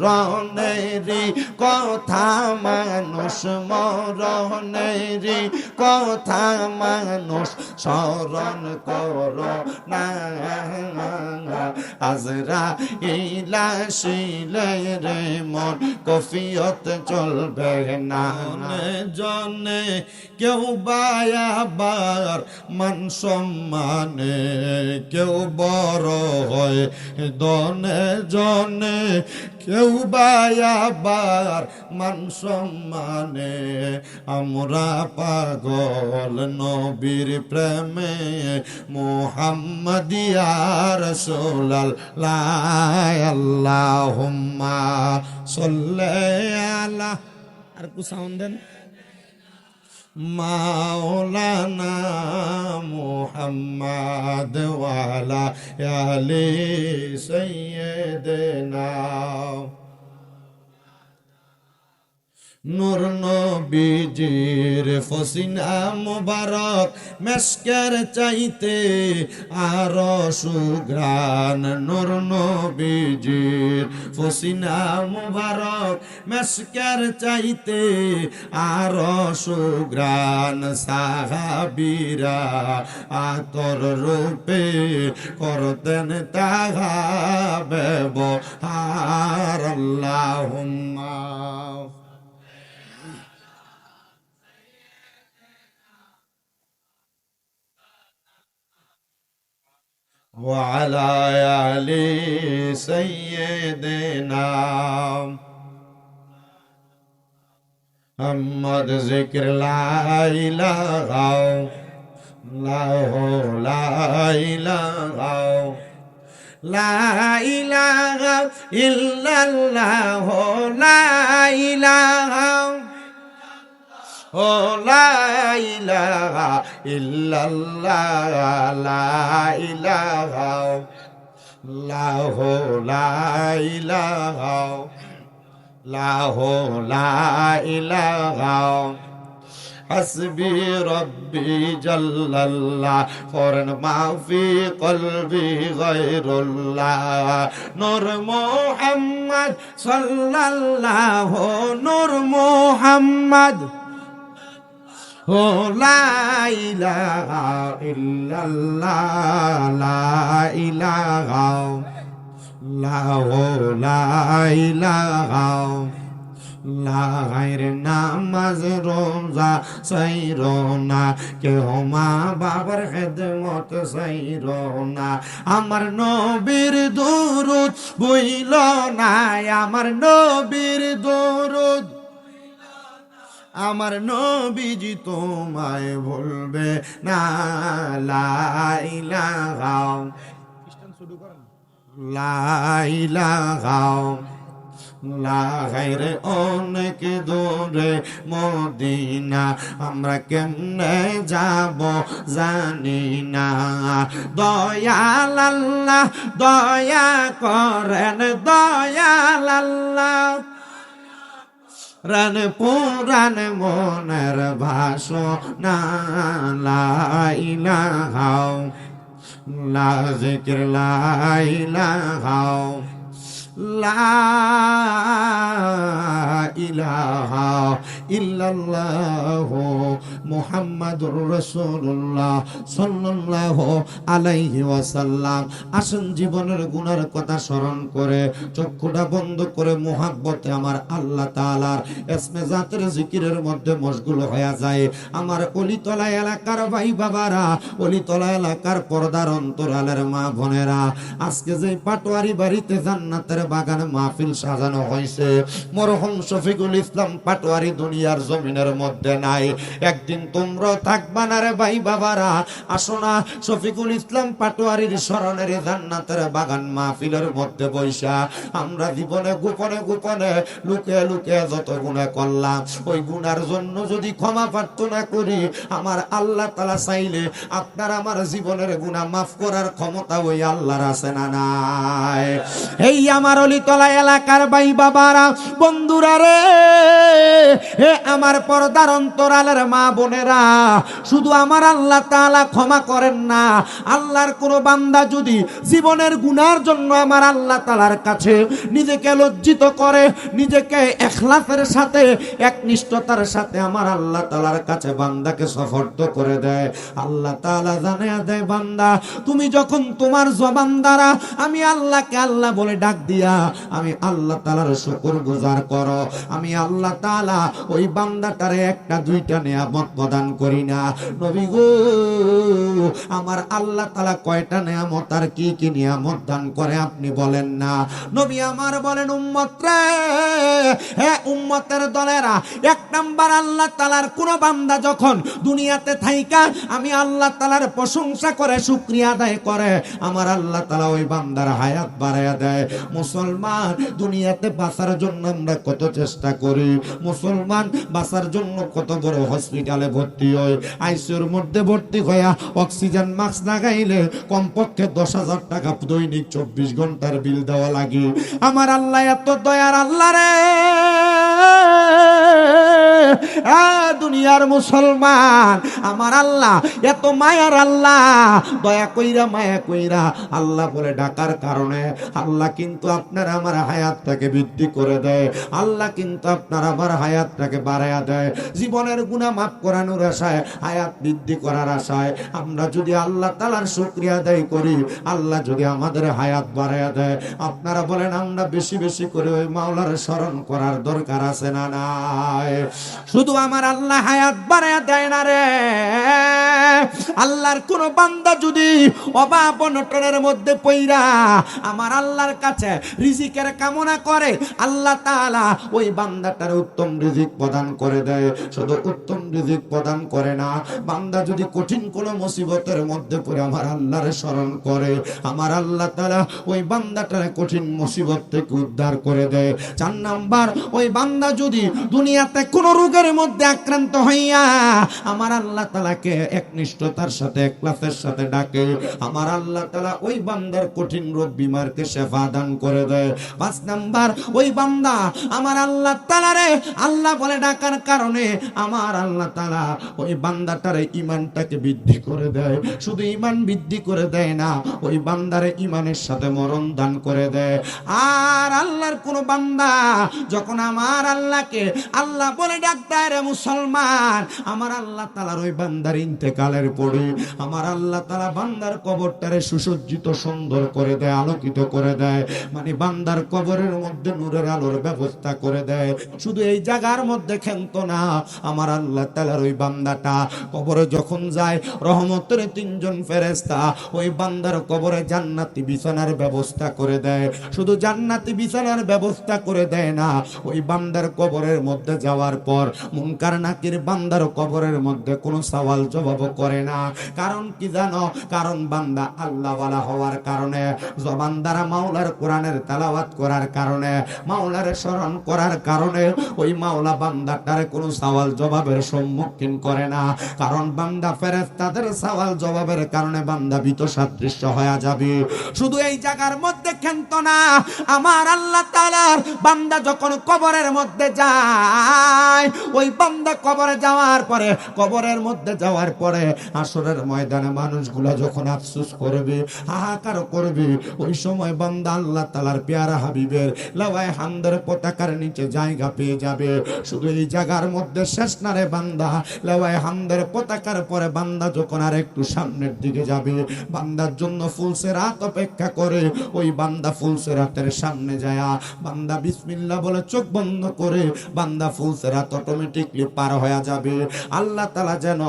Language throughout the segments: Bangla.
মরণেরই কথা মানুষ মরণেরই কথা মানুষ স্মরণ করো না আজরাইল আসিলে রে মন কফিয়ত চলবে না জনে কেউ বায়াবার মান সম্মানে কেউ বড় হয় দনে জনে কেউ বায়াবার মান সম্মানে আমরা পাগল নবীর প্রেমে মুহাম্মাদিয়া রাসূলুল্লাহ আল্লাহুম্মা সাল্লি আলা আর কু সাউন্ড দেন মাওলানা মুহাম্মদ ওয়ালা আলি সাইয়্যিদিনা নূর নবীজির ফসিনা মুবারক মেশকের চাইতে আরো সুঘ্রাণ নূর নবীজির ফসিনা মুবারক মেশকের চাইতে আরো সুঘ্রাণ সাহাবীরা আতর রূপে করতেন তাহা ব্যবহার আল্লাহুম্মা وعلى آل سيدنا محمد ذکر لا إله لا إله لا إله إلا الله لا إله لا إله إلا الله لا إله لا إله لا إله حسبي ربي جل الله فورن ما في قلبي غير الله نور محمد صلى الله نور محمد لا إله إلا الله لا إله لا إله لا غير নামাজ রোজা সাইরো না কেউ মা বাবার খেদমত সাইরো না আমার নবীর দুরূদ বইল না আমার নবীর দুরূদ আমার নবীজি তোমায় ভুলবে না লা ইলাহা লা ইলাহা লা গায়রে অনেক দূরে মদিনা আমরা কেমনে যাব জানি না দয়াল আল্লাহ দয়া করেন দয়াল আল্লাহ রান পুরান মনের ভাষণা লা ইলাহা লা যিকর লা ইলাহা লা ইলাহা ইল্লাল্লাহু মুহাম্মাদুর রাসূলুল্লাহ সাল্লাল্লাহু আলাইহি ওয়াসাল্লাম। আসুন জীবনের গুনার কথা স্মরণ করে চক্ষুটা বন্ধ করে মুহাব্বতে আমার আল্লাহ তাআলার ইসমে জাতের জিকিরের মধ্যে মশগুল হয়ে যায়। আমার অলিতলা এলাকার ভাই বাবারা, অলিতলা এলাকার পর্দার অন্তরালের মা বোনেরা, আজকে যে পাটোয়ারি বাড়িতে জান্নাতের বাগানে মাহফিল সাজানো হয়েছে, মরহুম শফিকুল ইসলাম পাটোয়ারি দুনিয়ার জমিনের মধ্যে নাই। একদিন তোমরা থাকবা না রে ভাই বাবারা। আসো না শফিকুল ইসলাম পাটোয়ারির স্মরণের জান্নাতের বাগান মাহফিলের মধ্যে বৈশা আমরা জীবনে গোপনে গোপনে লুকে লুকে যত গুনাহ করলাম, ওই গুনার জন্য যদি ক্ষমা প্রার্থনা করি, আমার আল্লাহ তাআলা চাইলে আপনার আমার জীবনের গুনাহ মাফ করার ক্ষমতা ওই আল্লাহর আছে না নাই? এই আমার অলিতলা এলাকার ভাই বাবারা, বন্ধুরা রে, হে আমার পর্দার অন্তরালের মা বোন বোনেরা, শুধু আমার আল্লাহ তাআলা ক্ষমা করেন না, আল্লাহর কোন বান্দা যদি জীবনের গুনার জন্য আমার আল্লাহ তাআলার কাছে নিজেকে লজ্জিত করে, নিজেকে ইখলাসের সাথে একনিষ্ঠতার সাথে আমার আল্লাহ তাআলার কাছে বান্দাকে সুপর্দ করে দেয়, আল্লাহ তাআলা জানিয়ে দেয়, বান্দা তুমি যখন তোমার জবান দ্বারা আমি আল্লাহকে আল্লাহ বলে ডাক দিয়া আমি আল্লাহ তাআলার শুকরগুজার করো, আমি আল্লাহ তাআলা ওই বান্দাটারে একটা দুইটা নিয়ামত প্রদান করি না। নবী গো, আমার আল্লাহ তাআলা কয়টা নিয়ামত আর কি কি নিয়ামত দান করে আপনি বলেন না? নবী আমার বলেন, উম্মত রে, হে উম্মতের দলেরা, এক নাম্বার আল্লাহ তাআলার কোন বান্দা যখন দুনিয়াতে থাইকা আমি আল্লাহ তাআলার প্রশংসা করে শুকরিয়া আদায় করে, আমার আল্লাহ তাআলা ওই বান্দার হায়াত বাড়ায়া দেয়। মুসলমান, দুনিয়াতে বাঁচার জন্য আমরা কত চেষ্টা করি, মুসলমান বাঁচার জন্য কত বড় হসপিটালে ভর্তি হয়, আইসিইউর মধ্যে ভর্তি হইয়া অক্সিজেন মাস্ক লাগাইলে কমপক্ষে 10,000 টাকা দৈনিক 24 ঘন্টার বিল দেওয়া লাগে। আমার আল্লাহ এত দয়ার আল্লাহ রে, দুনিয়ার মুসলমান, আমার আল্লাহ এত মায়ার আল্লাহ, দয়া কইরা মায়া কইরা আল্লাহ বলে ডাকার কারণে আল্লাহ কিন্তু আপনার আমার হায়াতটাকে বৃদ্ধি করে দেয়, আল্লাহ কিন্তু আপনার আমার হায়াতটাকে বাড়ায়া দেয়। জীবনের গুনাহ মাফ করানোর আশায়, হায়াত বৃদ্ধি করার আশায় আমরা যদি আল্লাহ তাআলার শুকরিয়া আদায় করি, আল্লাহ যদি আমাদের হায়াত বাড়ায়া দেয়, আপনারা বলেন আমরা বেশি বেশি করে ওই মাওলার স্মরণ করার দরকার আছে না নাই? শুধু আমার আল্লাহ হায়াত বাড়ায়া দেয় না রে, আল্লাহর কোন বান্দা যদি অভাব অনটনের মধ্যে পইরা আমার আল্লাহর কাছে রিজিকের কামনা করে, আল্লাহ তাআলা ওই বান্দাটার উত্তম রিজিক প্রদান করে দেয়। শুধু উত্তম রিজিক প্রদান করে না, বান্দা যদি কঠিন কোন মুসিবতের মধ্যে পড়ে আমার আল্লাহর স্মরণ করে, আমার আল্লাহ তাআলা ওই বান্দাটার কঠিন মুসিবত থেকে উদ্ধার করে দেয়। 4 নাম্বার, ওই বান্দা যদি দুনিয়াতে কোন রোগের মধ্যে আক্রান্ত হইয়া আমার আল্লাহ তাআলাকে একনিষ্ঠতার সাথে ইখলাসের সাথে ডাকে, আমার আল্লাহ তাআলা ওই বান্দার কঠিন রোগ বিমারকে শিফা দান করে দেয়। 5 নাম্বার, ওই বান্দা আমার আল্লাহ তাআলারে আল্লাহ বলে ডাকার কারণে আমার আল্লাহ তাআলা ওই বান্দাটারে ঈমানটাকে বৃদ্ধি করে দেয়। শুধু ঈমান বৃদ্ধি করে দেয় না, ওই বান্দারে ঈমানের সাথে মরণ দান করে দেয়। আর আল্লাহর কোন বান্দা যখন আমার আল্লাহকে আল্লাহ বলে ডাক দেয় রে মুসলমান, আমার আল্লাহ তাআলার ওই বান্দার ইন্তেকালের পরে আমার আল্লাহ তাআলা বান্দার কবরটারে সুসজ্জিত সুন্দর করে দেয়, আলোকিত করে দেয়, মানে বান্দার কবরের মধ্যে নূরের আলোর ব্যবস্থা করে দেয়। শুধু এই জায়গার মধ্যে ক্ষান্ত না, আমার আল্লাহ তাআলার ওই বান্দাটা কবরে যখন যায়, রহমতের 3 জন ফেরেশতা ওই বান্দার কবরে জান্নাতি বিছানার ব্যবস্থা করে দেয়। শুধু জান্নাতি বিছানার ব্যবস্থা করে দেয় না, ওই বান্দার কবরের মধ্যে যাওয়ার পর মুনকার নাকির বান্দার কবরের মধ্যে কোনো সওয়াল জবাব করে না। কারণ কি জানো? কারণ বান্দা আল্লাহওয়ালা হওয়ার কারণে, জবান দ্বারা মাওলার কোরআনের তেলাওয়াত করার কারণে, মাওলার স্মরণ করার কারণে ওই মাওলা বান্দাটারে কোনো সওয়াল জবাবের সম্মুখীন করে না। কারণ বান্দা ফেরেশতাদের সওয়াল জবাবের কারণে বান্দা ভীত সাদৃশ্য হয়ে যাবে। শুধু এই জায়গার মধ্যে ক্ষান্ত না, আমার আল্লাহ তাআলার বান্দা যখন কবরের মধ্যে যায়, ওই বান্দা কবরে যাওয়ার পরে, কবরের মধ্যে যাওয়ার পরে হাসরের ময়দানে মানুষগুলা যখন আফসোস করবে, হাহাকার করবে, ওই সময় বান্দা আল্লাহ তাআলার পেয়ারা হাবিবের লাওয়ায়ে হামদের পতাকার নিচে জায়গা পেয়ে যাবে। শুধু এই জায়গার মধ্যে শেষ না রে বান্দা, লাওয়ায়ে হামদের পতাকার পরে বান্দা যখন আর একটু সামনের দিকে যাবে, বান্দার জন্য ফুলসেরাত অপেক্ষা করে। ওই বান্দা ফুলসেরাতের সামনে যায়, বান্দা বিসমিল্লাহ বলে চোখ বন্ধ করে বান্দা ফুলসেরাত অটোমেটিকলি পার হয়ে যাবে। আল্লাহ তাআলা যেন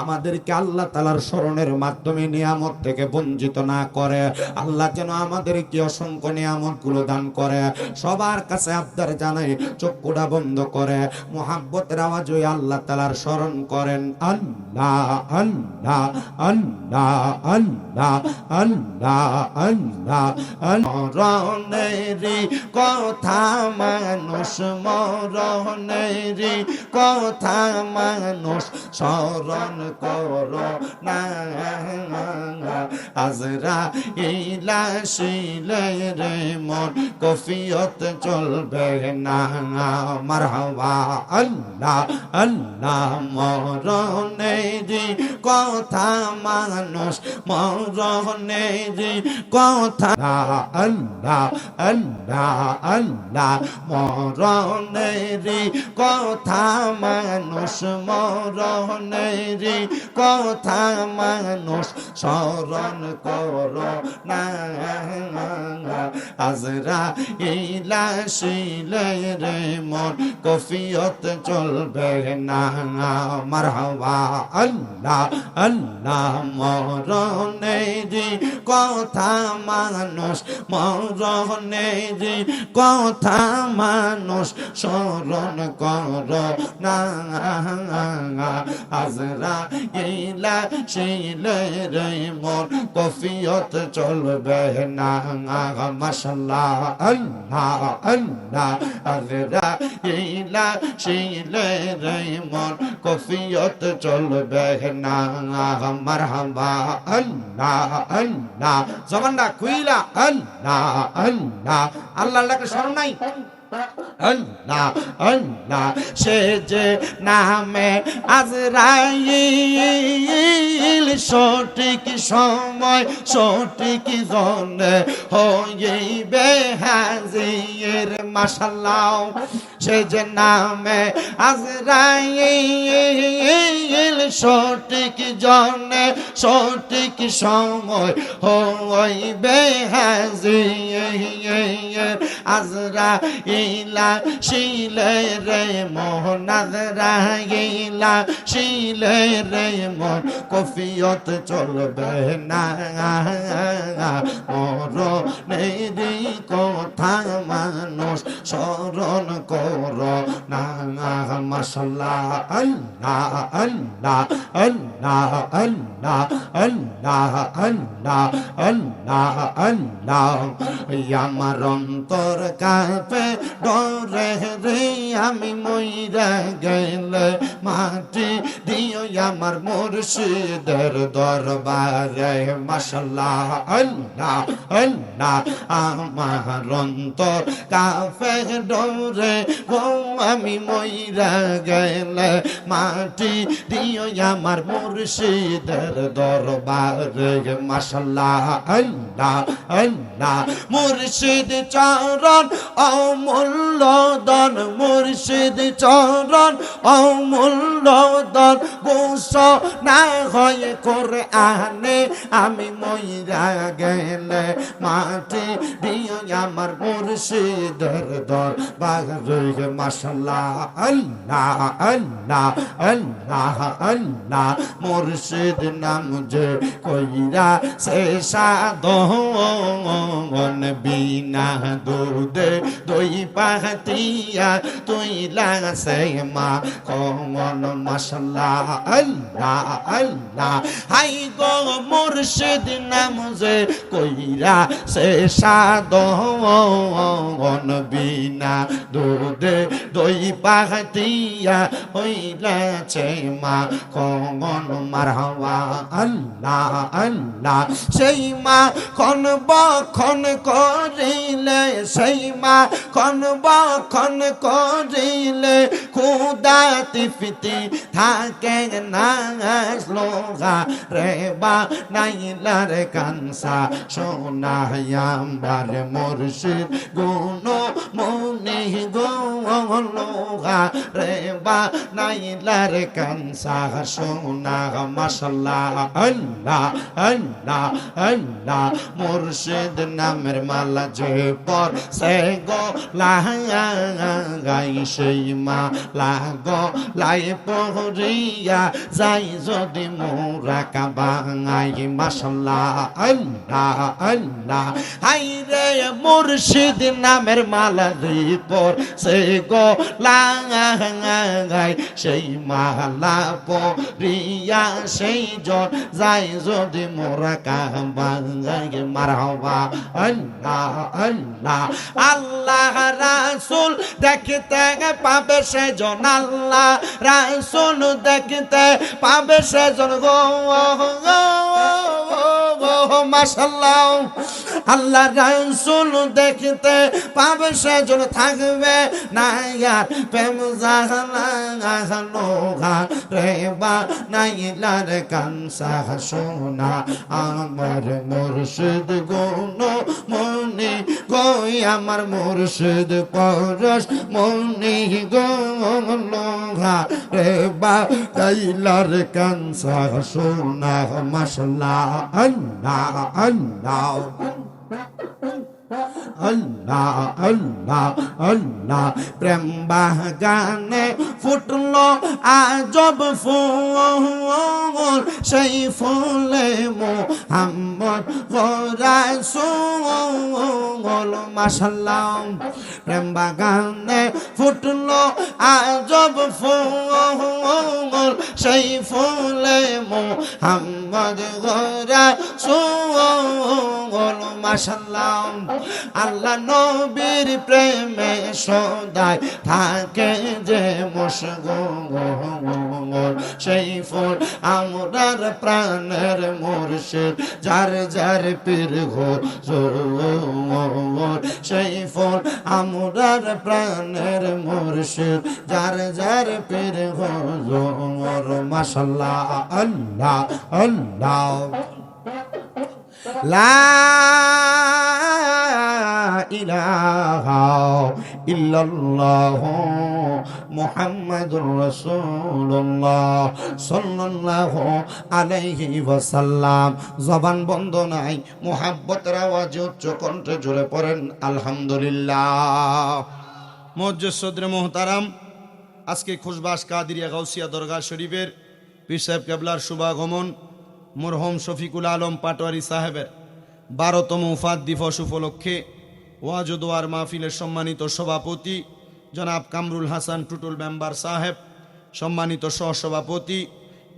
আমাদেরকে আল্লাহ তাআলার স্মরণের মাধ্যমে নিয়ামত থেকে বঞ্চিত না করে, আল্লাহ যেন আমাদেরকে অসংখ্য নিয়ামতগুলো দান করে। সবার কাছে আবদার জানাই, চক্ষুটা বন্ধ করে মুহাব্বতের আওয়াজ ওই আল্লাহ তাআলার স্মরণ করেন। আল্লাহ আল্লাহ আল্লাহ আল্লাহ আল্লাহ আল্লাহ মরণের কথা মানুষ মরণের কথা মানুষ স্মরণ করো না আজরাইল আসিলে রে মন কফিয়ত চলবে না মারহাবা আল্লাহ আল্লাহ মরণেরি কথা মানুষ মরণেরি কথা আল্লাহ আল্লাহ আল্লাহ মরণেরি কথা মানুষ মরণেরি কথা মানুষ স্মরণ করো না আজরাইল আসিলে রে মন কফিয়ত চলবে না মারহাবা আল্লাহ আল্লাহ মরণেরি কথা মানুষ মরণেরি কথা মানুষ স্মরণ করো না আজরাইল আসিলে রে মন কফিয়ত চলবে না মাশাআল্লাহ আল্লাহ আল্লাহ আজরাইল আসিলে রে মন কফিয়ত চলবে না মারহাবা আল্লাহ আল্লাহ জবানটা খুইলা আল্লাহ আল্লাহ আল্লাহ আল্লাহকে স্মরণ নাই আল্লাহ আল্লাহ সে যে নামে আজরাইল সঠিক সময় সঠিক জনে হইবে হাজির মাশাআল্লাহ সে যে নামে আজরাইল সঠিক জনে সঠিক সময় হইবে হাজির আজরাইল শিলে রে মোহন আজরাইল শিলে রে মন কফিয়ত চলবে না মরণেরি কথা মানুষ স্মরণ করো না মাশাআল্লাহ আল্লাহ আল্লাহ আল্লাহ আল্লাহ আল্লাহ আল্লাহ আল্লাহ আল্লাহ আমার অন্তর কাঁপে ডরে রে আমি মইরা গেলে মাটি দিও আমার মুর্শিদের দরবারে মাশাআল্লাহ আল্লাহ আল্লাহ আমার অন্তর কাঁপে ডরে গো আমি মইরা গেলে মাটি দিও আমার মুর্শিদের দরবারে মাশাআল্লাহ আল্লাহ আল্লাহ মুর্শিদ চরণ অমূল্য দান মুর্শিদ চরণ অমূল্য দান গোস না হয় কোরআনে আমি মইরা গেলে মাটি দিও আমার মুর্শিদের দরবারে মাশাআল্লাহ আল্লাহ আল্লাহ আল্লাহ আল্লাহ মুর্শিদ নাম যে কইরা সে সাধন বিনা দুধে দই পাতিয়া তুই লাগছে মা কমন মাশাআল্লাহ আল্লাহ আল্লাহ হাই গো মুর্শিদ নাম যে কইরা সে সাধন বিনা দুধে দই পাতিয়া হইলাছে মা কমন মারহাবা আল্লাহ আল্লাহ সেই মা খন বখন করিলে সেই মা খন বখন করিলে খুদা তিফতি থাকে না শ্লোকা রে বা নাইলার কানসা সোনায়াম্বার মুর্শিদ গুণ মনে গোলোহা রে বা নাইলার কানসা সোনা মাশাআল্লাহ আল্লাহ আল্লাহ আল্লাহ মুর্শিদ নামের মালা যে পর সে গো লাগাই সেই মালা গো লাই পহরিয়া যাই যদি মোরা কাবাঙাই মাশাআল্লাহ আল্লাহ আল্লাহ হাই রে মুর্শিদ নামের মালা যে পর সে গো লাগাই সেই মালা পহরিয়া সেই জন যাই যদি মোরা কাবাঙাই মারহাবা আল্লাহ আল্লাহ আল্লাহ রাসূল দেখ দেখতে পাবে সেজন আল্লাহ রাসূল দেখতে পাবে সেজন গো মাশাআল্লাহ আল্লাহ রাসূল দেখতে পাবে সেজন থাকবে না আর প্রেম জাহানো রে বা নাইলার কানসা সোনা আমার মুর্শিদ গুণ মনি কই আমার মুর্শিদ পরশ মনি গুণ রে বা নাইলার কানসা সোনা মাশাআল্লাহ আল্লাহ আল্লাহ আল্লাহ আল্লাহ আল্লাহ প্রেম বাগানে ফুটলো আজব ফুল সেই ফুলে মুহাম্মদ রাসূল মাশাআল্লাহ প্রেম বাগানে ফুটলো আজব ফুল সেই ফুলে মুহাম্মদ রাসূল মাশাআল্লাহ আল্লাহ নবীর প্রেমে সদাই থাকে যে মশগুল সেই ফুল আমরার প্রাণের মুর্শিদ যার যার পীর হুজুর সেই ফুল আমরার প্রাণের মুর্শিদ যার যার পীর হুজুর মাশাআল্লাহ আল্লাহ আল্লাহ লা ইলাহা ইল্লাল্লাহ মুহাম্মাদুর রাসূলুল্লাহ সাল্লাল্লাহু আলাইহি ওয়াসাল্লাম জবান বন্ধ নাই মুহাব্বতের আওয়াজে উচ্চ কণ্ঠে জোরে পড়েন আলহামদুলিল্লাহ মুআজ্জিজ সদরে মুহতারাম আজকে খুশবাস কাদিরিয়া গাউসিয়া দরগা শরীফের পীর সাহেব কেবলার শুভাগমন মরহুম শফিকুল আলম পাটোয়ারি সাহেবের 12তম উফাত দিবস উপলক্ষে ওয়াজ ও দোয়ার মাহফিলের সম্মানিত সভাপতি জনাব কামরুল হাসান টুটুল মেম্বার সাহেব, সম্মানিত সহসভাপতি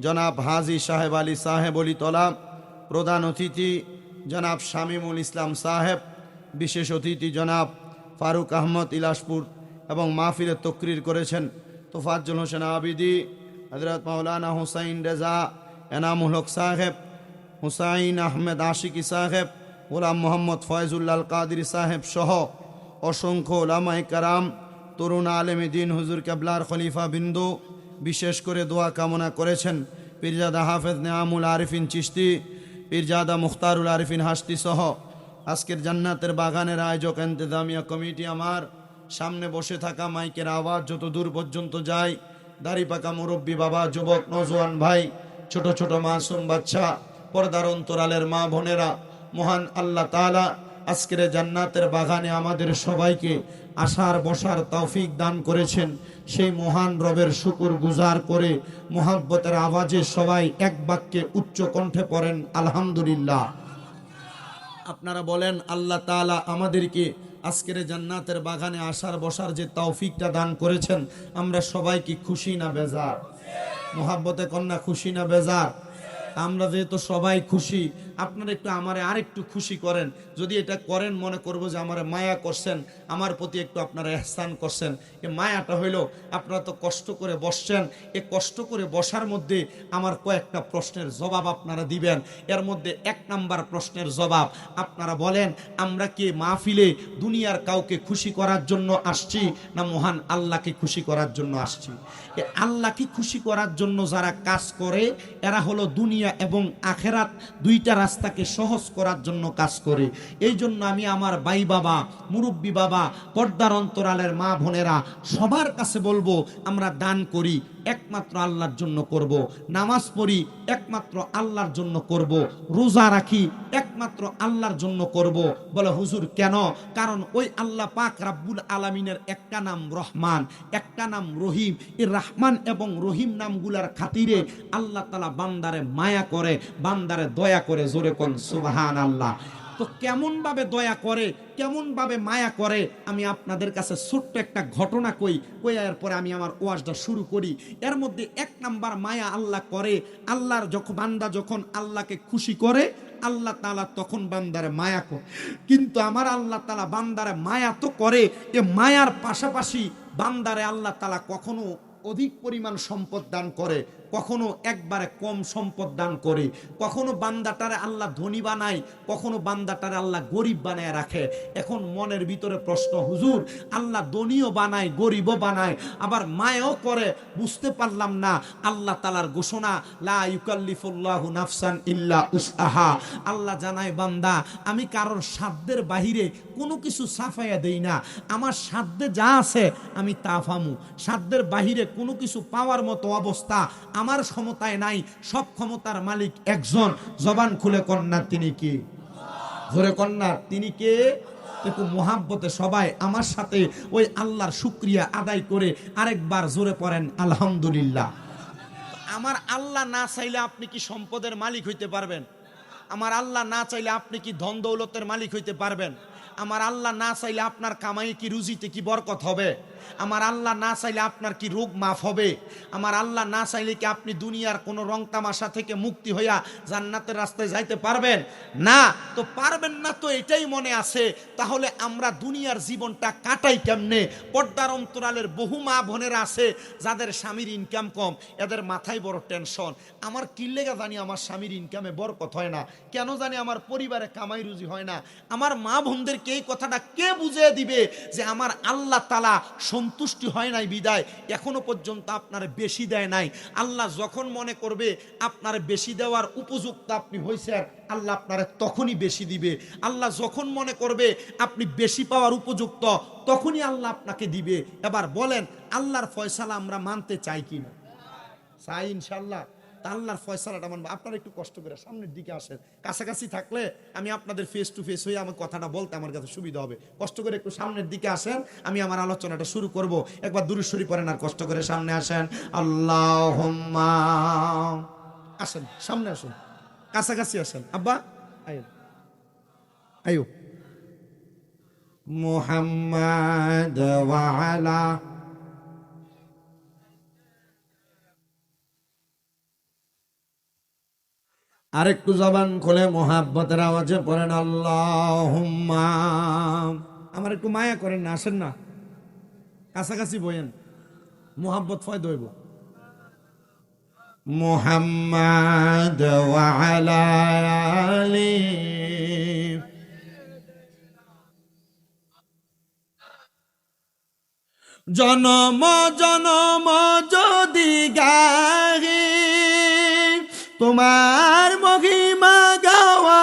জনাব হাজি সাহেব আলী সাহেব অলিতলা, প্রধান অতিথি জনাব শামীমুল ইসলাম সাহেব, বিশেষ অতিথি জনাব ফারুক আহমদ ইলাসপুর এবং মাহফিলে তকরির করেছেন তোফাজ্জল হোসেন আবিদি, হযরত মাওলানা হুসাইন রেজা এনামুল হক সাহেব, হুসাইন আহমেদ আশিকি সাহেব, গোলাম মোহাম্মদ ফয়জুল্লাল কাদিরি সাহেব সহ অসংখ্য ওলামায়ে কেরাম, তরুণ আলেমে দ্বীন হুজুর কেবলার খলিফা বিন্দু বিশেষ করে দোয়া কামনা করেছেন। পীরজাদা হাফেজ নেয়ামুল আরিফিন চিশতি, পীরজাদা মুখতারুল আরিফিন হাসতি সহ আজকের জান্নাতের বাগানের আয়োজক ইন্তেজামিয়া কমিটি, আমার সামনে বসে থাকা মাইকের আওয়াজ যত দূর পর্যন্ত যায়, দাড়ি পাকা মুরব্বী বাবা, যুবক নওজোয়ান ভাই, ছোট ছোট মাসুম বাচ্চা, পর্দার অন্তরালের মা বোনেরা, মহান আল্লাহ তাআলা আজকের জান্নাতের বাগানে আমাদের সবাইকে আসার বসার তৌফিক দান করেছেন। সেই মহান রবের শুকর গুজার করে মুহাব্বতের আওয়াজে সবাই এক বাক্যে উচ্চ কণ্ঠে পড়েন আলহামদুলিল্লাহ। আপনারা বলেন আল্লাহ তাআলা আমাদেরকে আজকের জান্নাতের বাগানে আসার বসার যে তৌফিকটা দান করেছেন, আমরা সবাই কি খুশি না বেজার? মুহাব্বতে কন্যা খুশি না বেজার? আমরা যেহেতু সবাই খুশি, আপনারা একটু আমারে আরেকটু খুশি করেন। যদি এটা করেন মনে করব যে আমারে মায়া করছেন, আমার প্রতি একটু আপনারা ইহসান করছেন। এই মায়াটা হইল আপনারা তো কষ্ট করে বসছেন, এই কষ্ট করে বসার মধ্যে আমার কয়েকটা প্রশ্নের জবাব আপনারা দিবেন। এর মধ্যে 1 নাম্বার প্রশ্নের জবাব আপনারা বলেন, আমরা কি মাহফিলে দুনিয়ার কাউকে খুশি করার জন্য আসছি না মহান আল্লাহকে খুশি করার জন্য আসছি? আল্লাহকে খুশি করার জন্য যারা কাজ করে এরা হলো দুনিয়া এবং আখেরাত দুইটা রাস্তাকে সহজ করার জন্য কাজ করে। এই জন্য আমি আমার ভাই বাবা, মুরব্বী বাবা, পর্দার অন্তরালের মা বোনেরা সবার কাছে বলবো, আমরা দান করি একমাত্র আল্লাহর জন্য করব, নামাজ পড়ি একমাত্র আল্লাহর জন্য করব, রোজা রাখি একমাত্র আল্লাহর জন্য করব। বলে হুজুর কেন? কারণ ওই আল্লাহ পাক রাব্বুল আলামিনের একটা নাম রহমান, একটা নাম রহিম। এই রহমান এবং রহিম নামগুলার খাতিরে আল্লাহ তাআলা বান্দারে মায়া করে, বান্দারে দয়া করে। জোরে কোন সুবহানাল্লাহ। তো কেমন ভাবে দয়া করে, কেমন ভাবে মায়া করে, আমি আপনাদের কাছে ছোট্ট একটা ঘটনা কই এরপরে আমি আমার ওয়াজটা শুরু করি। এর মধ্যে 1 নাম্বার মায়া আল্লাহ করে, আল্লাহর যখন বান্দা যখন আল্লাহকে খুশি করে আল্লাহ তাআলা তখন বান্দারে মায়া করে। কিন্তু আমার আল্লাহ তাআলা বান্দারে মায়া তো করে, এ মায়ার পাশাপাশি বান্দারে আল্লাহ তাআলা কখনো অধিক পরিমাণ সম্পদ দান করে, কখনো একবারে কম সম্পদ দান করে, কখনো বান্দাটারে আল্লাহ ধনী বানায়, কখনো বান্দাটারে আল্লাহ গরিব বানায় রাখে। এখন মনের ভিতরে প্রশ্ন, হুজুর আল্লাহ ধনীও বানায় গরিবও বানায় আবার মায়াও করে, বুঝতে পারলাম না। আল্লাহ তাআলার ঘোষণা, লা ইউকাল্লিফুল্লাহু নাফসান ইল্লা উসআহা। আল্লাহ জানায়, বান্দা আমি কারোর সাধ্যের বাহিরে কোনো কিছু সাফাইয়া দেই না। আমার সাধ্যে যা আছে আমি তা পামু, সাধ্যের বাহিরে কোনো কিছু পাওয়ার মতো অবস্থা আমার ক্ষমতায় নাই। সব ক্ষমতার মালিক একজন। জবান খুলে কন্যা তিনি কি? জোরে কন্যা তিনি কে? একটু মোহাব্বতে সবাই আমার সাথে ওই আল্লাহর শুকরিয়া আদায় করে আরেকবার জোরে পড়েন আলহামদুলিল্লাহ। আমার আল্লাহ না চাইলে আপনি কি সম্পদের মালিক হইতে পারবেন? আমার আল্লাহ না চাইলে আপনি কি ধন দৌলতের মালিক হইতে পারবেন? আমার আল্লাহ না চাইলে আপনার কামাই কি রুজিতে কি বরকত হবে? আমার আল্লাহ না চাইলে আপনার কি রোগ মাফ হবে? আমার আল্লাহ না চাইলে কি আপনি দুনিয়ার কোনো রং তামাশা থেকে মুক্তি হইয়া জান্নাতের রাস্তায় যাইতে পারবেন? না। তো পারবেন না তো এটাই মনে আছে, তাহলে আমরা দুনিয়ার জীবনটা কাটাই কেমনে? পর্দার অন্তরালের বহু মা বোনেরা আছে যাদের স্বামীর ইনকাম কম, এদের মাথায় বড় টেনশন। আমার কি লেগে জানি আমার স্বামীর ইনকামে বরকত হয় না, কেন জানি আমার পরিবারে কামাই রুজি হয় না। আমার মা বোনদেরকে এই কথাটা কে বুঝিয়ে দিবে যে আমার আল্লাহ তাআলা সন্তুষ্টি হয় নাই বিদায় এখনো পর্যন্ত আপনার বেশি দেয় নাই। আল্লাহ যখন মনে করবে আপনার বেশি দেওয়ার উপযুক্ত আপনি হয়েছেন, আল্লাহ আপনার তখনই বেশি দিবে। আল্লাহ যখন মনে করবে আপনি বেশি পাওয়ার উপযুক্ত, তখনই আল্লাহ আপনাকে দিবে। এবার বলেন, আল্লাহর ফয়সালা আমরা মানতে চাই কি না? চাই ইনশাআল্লাহ। আল্লাহর ফয়সালাটা মানবো। আপনারা একটু কষ্ট করে সামনের দিকে আসেন, কাছাকাছি থাকলে আমি আপনাদের ফেস টু ফেস হয়ে আমার কথাটা বলতে আমার কাছে সুবিধা হবে। কষ্ট করে একটু সামনের দিকে আসেন, আমি আমার আলোচনাটা শুরু করব। একবার দুরূদ শরীফ পড়েন আর কষ্ট করে সামনে আসেন। আল্লাহুম্মা, আসেন সামনে আসেন, কাছাকাছি আসেন। আব্বা আয়ো আয়ো। মুহাম্মাদ ওয়া আলা, আরেকটু জবান খুলে মোহাব্বতের আওয়াজে পড়েন আল্লাহুম্মা। আমার একটু মায়া করেন না, আসেন না, কাছাকাছি বইয়েন, মোহাব্বত ফয়দা হইব। মুহাম্মাদ ওয়া আলা আলি, জনম জনম যদি গাহি তোমার মহিমা গাওয়া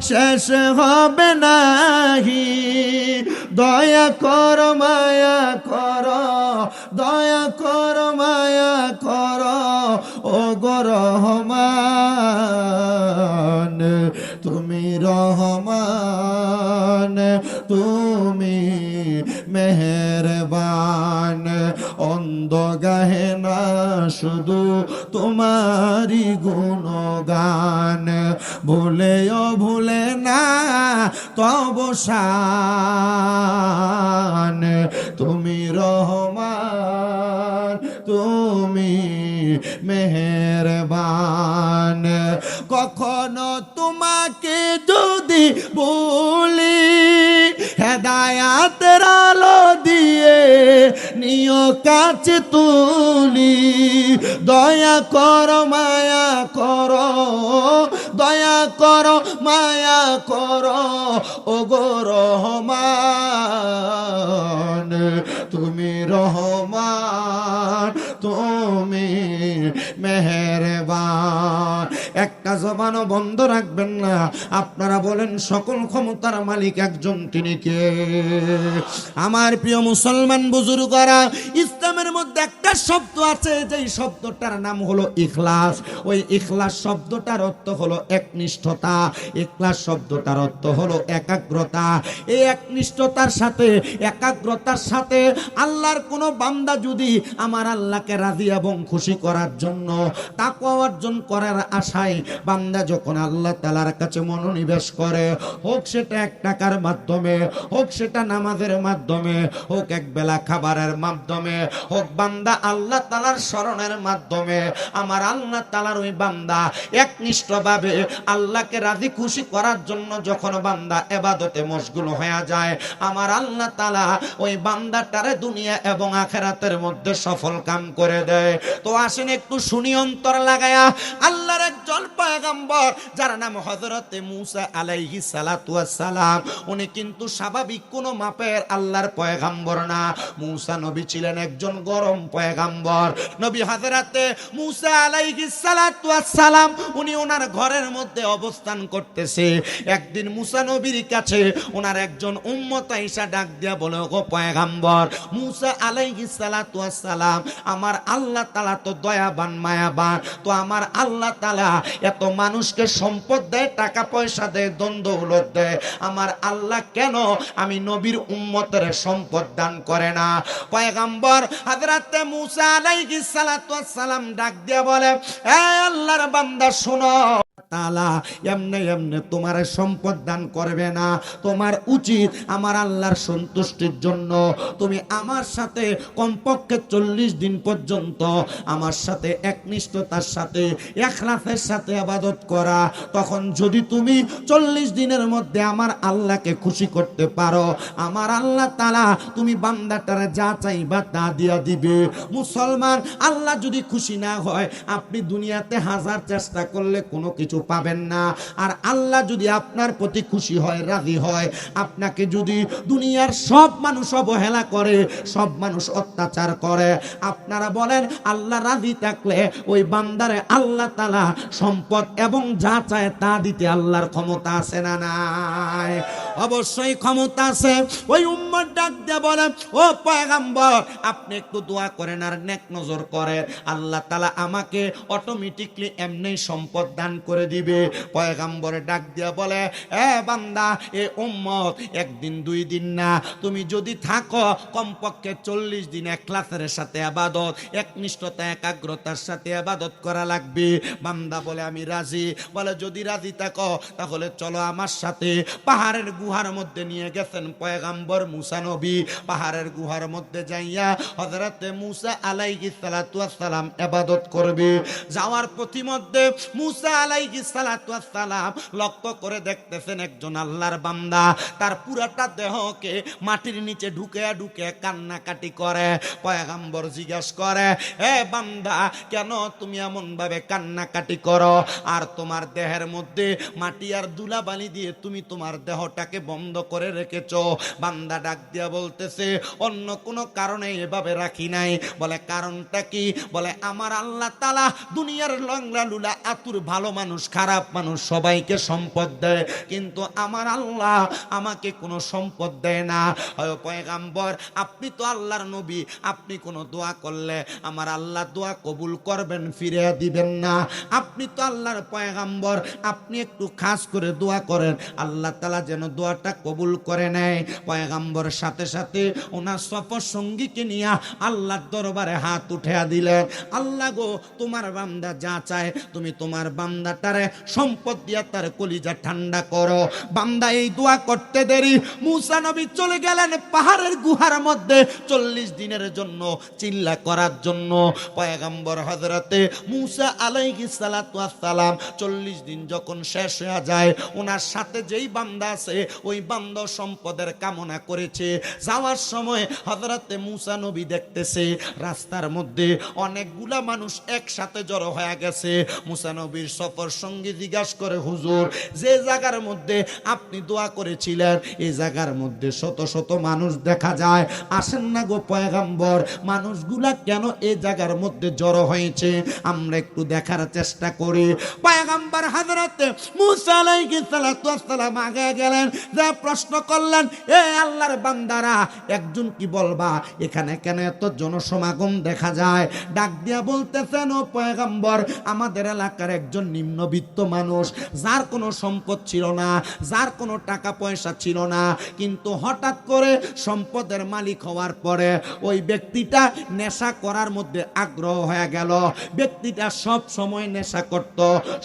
শেষ হবে নাহি। দয়া কর মায়া কর, দয়া কর মায়া কর ও গো রহমান। তুমি রহমান, তুমি মেহেরবান। অন্ধ গাহে না শুধু তোমারি গুণগান, ভুলেও ভুলে না তব শান। তুমি রহমান, তুমি মেহেরবান। কখনো তোমাকে যদি বলি হেদায়াতের আলো দিয়ে নিও কাছে তুলি। দয়া কর মায়া কর, দয়া কর মায়া কর ও গো রহমান। তুমি রহমান, তুমি মেহেরবান। একটা জবানও বন্ধ রাখবেন না। আপনারা বলেন সকল ক্ষমতার মালিক একজন, তিনি কে? আমার প্রিয় মুসলমান বুজুর্গরা, ইসলামের মধ্যে একটা শব্দ আছে, যেই শব্দটার নাম হলো ইখলাস। ওই ইখলাস শব্দটার অর্থ হলো একনিষ্ঠতা। ইখলাস শব্দটার অর্থ হলো একাগ্রতা। এই একনিষ্ঠতার সাথে একাগ্রতার সাথে আল্লাহর কোনো বান্দা যদি আমার আল্লাহকে রাজি এবং খুশি করার জন্য তাকওয়া অর্জন করার আশায় বান্দা যখন আল্লাহ তাআলার কাছে মনোনিবেশ করে, হোক সেটা 1 টাকার মাধ্যমে, হোক সেটা নামাজের মাধ্যমে, হোক এক বেলা খাবারের মাধ্যমে, হোক বান্দা আল্লাহ তাআলার স্মরণের মাধ্যমে, আমার আল্লাহ তাআলার ওই বান্দা একনিষ্ঠভাবে আল্লাহকে রাজি খুশি করার জন্য যখন বান্দা ইবাদতে মশগুল হয়ে যায়, আমার আল্লাহ তাআলা ওই বান্দাটারে দুনিয়া এবং আখিরাতের মধ্যে সফল কাম করে দেয়। তো আসেন একটু শুনি অন্তর লাগায়া, আল্লাহর একজন পয়গম্বর যার নাম হযরতে মূসা আলাইহিস সালাতু ওয়াস সালাম, উনি কিন্তু স্বাভাবিক কোন মাপের আল্লাহর পয়গম্বর না। মূসা নবী ছিলেন একজন গরম পয়গম্বর। নবী হযরতে মূসা আলাইহিস সালাতু ওয়াস সালাম উনি ওনার ঘরের মধ্যে অবস্থান করতেছে। একদিন মূসা নবীর কাছে ওনার একজন উম্মত আয়েশা ডাক দিয়া বলে, ও পয়গম্বর মূসা আলাইহিস সালাতু ওয়াস সালাম, আমার আল্লাহ তাআলা তো দয়াবান মায়াবান, তো আমার আল্লাহ তাআলা এত মানুষকে সম্পদ দেয়, টাকা পয়সা দেয়, দৌলত দেয়, আমার আল্লাহ কেন আমি নবীর উম্মতের সম্পদ দান করে না? পয়গম্বর হযরতে মূসা আলাইহিস সালাতু ওয়াস সালাম ডাক দিয়া বলে, এ আল্লাহর বান্দা শোনো, তাআলা এমনে এমনে তোমার সম্পদ দান করবে না। তোমার উচিত আমার আল্লাহর সন্তুষ্টির জন্য তুমি আমার সাথে কমপক্ষে 40 দিন পর্যন্ত আমার সাথে একনিষ্ঠতার সাথে ইখলাসের সাথে ইবাদত করা। তখন যদি তুমি 40 দিনের মধ্যে আমার আল্লাহকে খুশি করতে পারো, আমার আল্লাহ তাআলা তুমি বান্দাটারে যা চাইবা তা দিয়া দিবে। মুসলমান, আল্লাহ যদি খুশি না হয়, আপনি দুনিয়াতে হাজার চেষ্টা করলে কোনো কিছু পাবেন না। আর আল্লাহ যদি আপনার প্রতি খুশি হয়, রাজি হয়, আপনাকে যদি দুনিয়ার সব মানুষ অবহেলা করে, সব মানুষ অত্যাচার করে, আপনারা বলেন আল্লাহ রাজি থাকলে ওই বান্দারে আল্লাহ তাআলা সম্পদ এবং যা চায় তা দিতে আল্লাহর ক্ষমতা আছে না নাই? অবশ্যই ক্ষমতা আছে। ওই উম্মত ডাক দিয়ে বলে, ও পয়গম্বর আপনি একটু দোয়া করেন আর নেক নজর করেন, আল্লাহ তাআলা আমাকে অটোমেটিকলি এমনি সম্পদ দান করে দিবে। পয়গম্বরে ডাক দিয়া বলে, এ বান্দা, এ উম্মত একদিন 2 দিন না, তুমি যদি থাকো কমপক্ষে 40 দিন ইখলাসের সাথে ইবাদত, একনিষ্ঠতা একাগ্রতার সাথে ইবাদত করা লাগবে। বান্দা বলে আমি রাজি। বলে যদি রাজি থাকো তাহলে চলো আমার সাথে। পাহাড়ের গুহার মধ্যে নিয়ে গেছেন পয়গম্বর মূসা নবী। পাহাড়ের গুহার মধ্যে যাইয়া হযরতে মূসা আলাইহিস সালাতু ওয়াস সালাম ইবাদত করবে। যাওয়ার পথিমধ্যে মূসা আলাইহিস সালাতু ওয়াস সালাম লক্ষ্য করে দেখতেছেন একজন আল্লাহর বান্দা তার পুরাটা দেহকে মাটির নিচে ঢুকে ঢুকে কান্নাকাটি করে। পয়গম্বর জিজ্ঞাসা করে, হে বান্দা, কেন তুমি এমন ভাবে কান্নাকাটি করো? আর তোমার দেহের মধ্যে মাটি আর ধুলাবালি দিয়ে তুমি তোমার দেহটাকে বন্ধ করে রেখেছো। বান্দা ডাক দিয়া বলতেছে, অন্য কোনো কারণে এভাবে রাখি নাই। বলে কারণটা কি? বলে আমার আল্লাহ তাআলা দুনিয়ার লংলা লুলা আতুর ভালো মানুষ খারাপ মানুষ সবাইকে সম্পদ দেয়, কিন্তু আমার আল্লাহ আমাকে কোনো সম্পদ দেয় না। পয়গম্বর আপনি তো আল্লাহর নবী, আপনি কোনো দোয়া করলে আমার আল্লাহ দোয়া কবুল করবেন, ফিরে দিবেন না। আপনি তো আল্লাহর পয়গম্বর, আপনি একটু খাস করে দোয়া করেন, আল্লাহ তাআলা যেন দোয়াটা কবুল করে নেয়। পয়গম্বর সাথে সাথে ওনার সফর সঙ্গীকে নিয়ে আল্লাহর দরবারে হাত উঠিয়ে দিলেন, আল্লাহ গো, তোমার বান্দা যা চায় তুমি তোমার বান্দাটারে সম্পদ দিয়া তার কলিজা ঠান্ডা করো। বান্দা এই দোয়া করতে দেরি মূসা নবী চলে গেলেন পাহাড়ের গুহার মধ্যে 40 দিনের জন্য চিল্লা করার জন্য। পয়গম্বর হযরতে মূসা আলাইহিস সালাতু ওয়াস সালাম 40 দিন যখন শেষ হয়ে যায়, ওনার সাথে যেই বান্দা আছে ওই বান্দা সম্পদের কামনা করেছে। যাওয়ার সময় হযরতে মূসা নবী দেখতেছে রাস্তার মধ্যে অনেকগুলা মানুষ একসাথে জড়ো হয়ে গেছে। মূসা নবীর সফর সঙ্গী জিজ্ঞাসা করে, হুজুর, যে জায়গার মধ্যে আপনি দোয়া করেছিলেন এই জায়গার মধ্যে শত শত মানুষ দেখা যায়, আসেন না গো পয়গম্বর, মানুষগুলা কেন এই জায়গার মধ্যে জড়ো হয়েছে আমরা একটু দেখার চেষ্টা করি। পয়গম্বর হযরতে মূসা আলাইহিস সালাতু ওয়াস সালাম আগে গেলেন, যা প্রশ্ন করলেন, এ আল্লাহর বান্দারা, একজন কি বলবা এখানে কেন এত জনসমাগম দেখা যায়? ডাক দিয়া বলতেছেন, ও পয়গম্বর, আমাদের এলাকার একজন নিম্নবিত্ত মানুষ, যার কোনো সম্পদ ছিল না, যার কোনো টাকা পয়সা ছিল না, কিন্তু হঠাৎ করে সম্পদের মালিক হওয়ার পরে ওই ব্যক্তিটা নেশা করার মধ্যে আগ্রহ হয়ে গেল। ব্যক্তিটা সব সময় নেশা করত,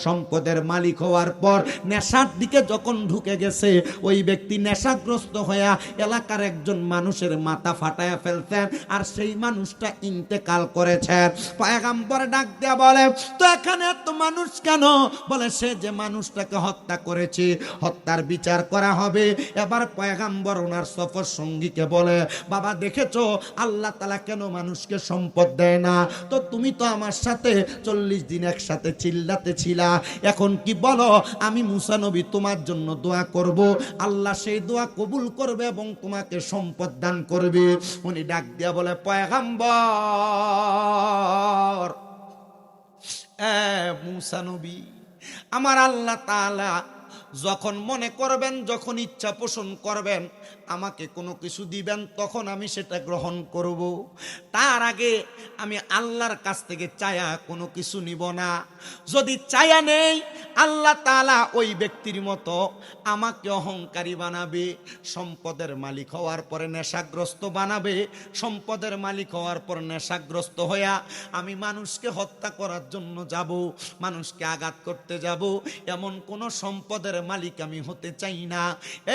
সম্পদের মালিক হওয়ার পর নেশার দিকে যখন ঢুকে গেছে, ওই ব্যক্তি নেশাগ্রস্ত হয়ে এলাকার একজন মানুষের মাথা ফাটায়া ফেলছেন, আর সেই মানুষটা ইন্তেকাল করেছেন। পয়গম্বর ডাক দিয়া বলে, তো এখানে এত মানুষ কেন? বলে, সে যে মানুষটাকে হত্যা করেছে, হত্যার বিচার করা হবে। এবার পয়গম্বর ওনার সফর সঙ্গীকে বলে, বাবা দেখেছো আল্লাহ তাআলা কেন মানুষকে সম্পদ দেয় না? তো তুমি তো আমার সাথে 40 দিন একসাথে চিল্লাতে ছিলা, এখন কি বলো? আমি মুসা নবী তোমার জন্য দোয়া করব, আল্লাহ সেই দোয়া কবুল করবে এবং তোমাকে সম্পদ দান করবে। উনি ডাক দিয়া বলে, পয়গম্বর, মুসা নবী, আমার আল্লাহ তাআলা যখন মনে করবেন, যখন ইচ্ছা পোষণ করবেন আমাকে কোনো কিছু দিবেন, তখন আমি সেটা গ্রহণ করব। তার আগে আমি আল্লাহর কাছ থেকে চায়া কোনো কিছু নিব না। যদি চায়া নেই, আল্লাহ তাআলা ওই ব্যক্তির মতো আমাকে অহংকারী বানাবে, সম্পদের মালিক হওয়ার পরে নেশাগ্রস্ত বানাবে, সম্পদের মালিক হওয়ার পর নেশাগ্রস্ত হইয়া আমি মানুষকে হত্যা করার জন্য যাব, মানুষকে আঘাত করতে যাব, এমন কোন সম্পদের মালিক আমি হতে চাই না।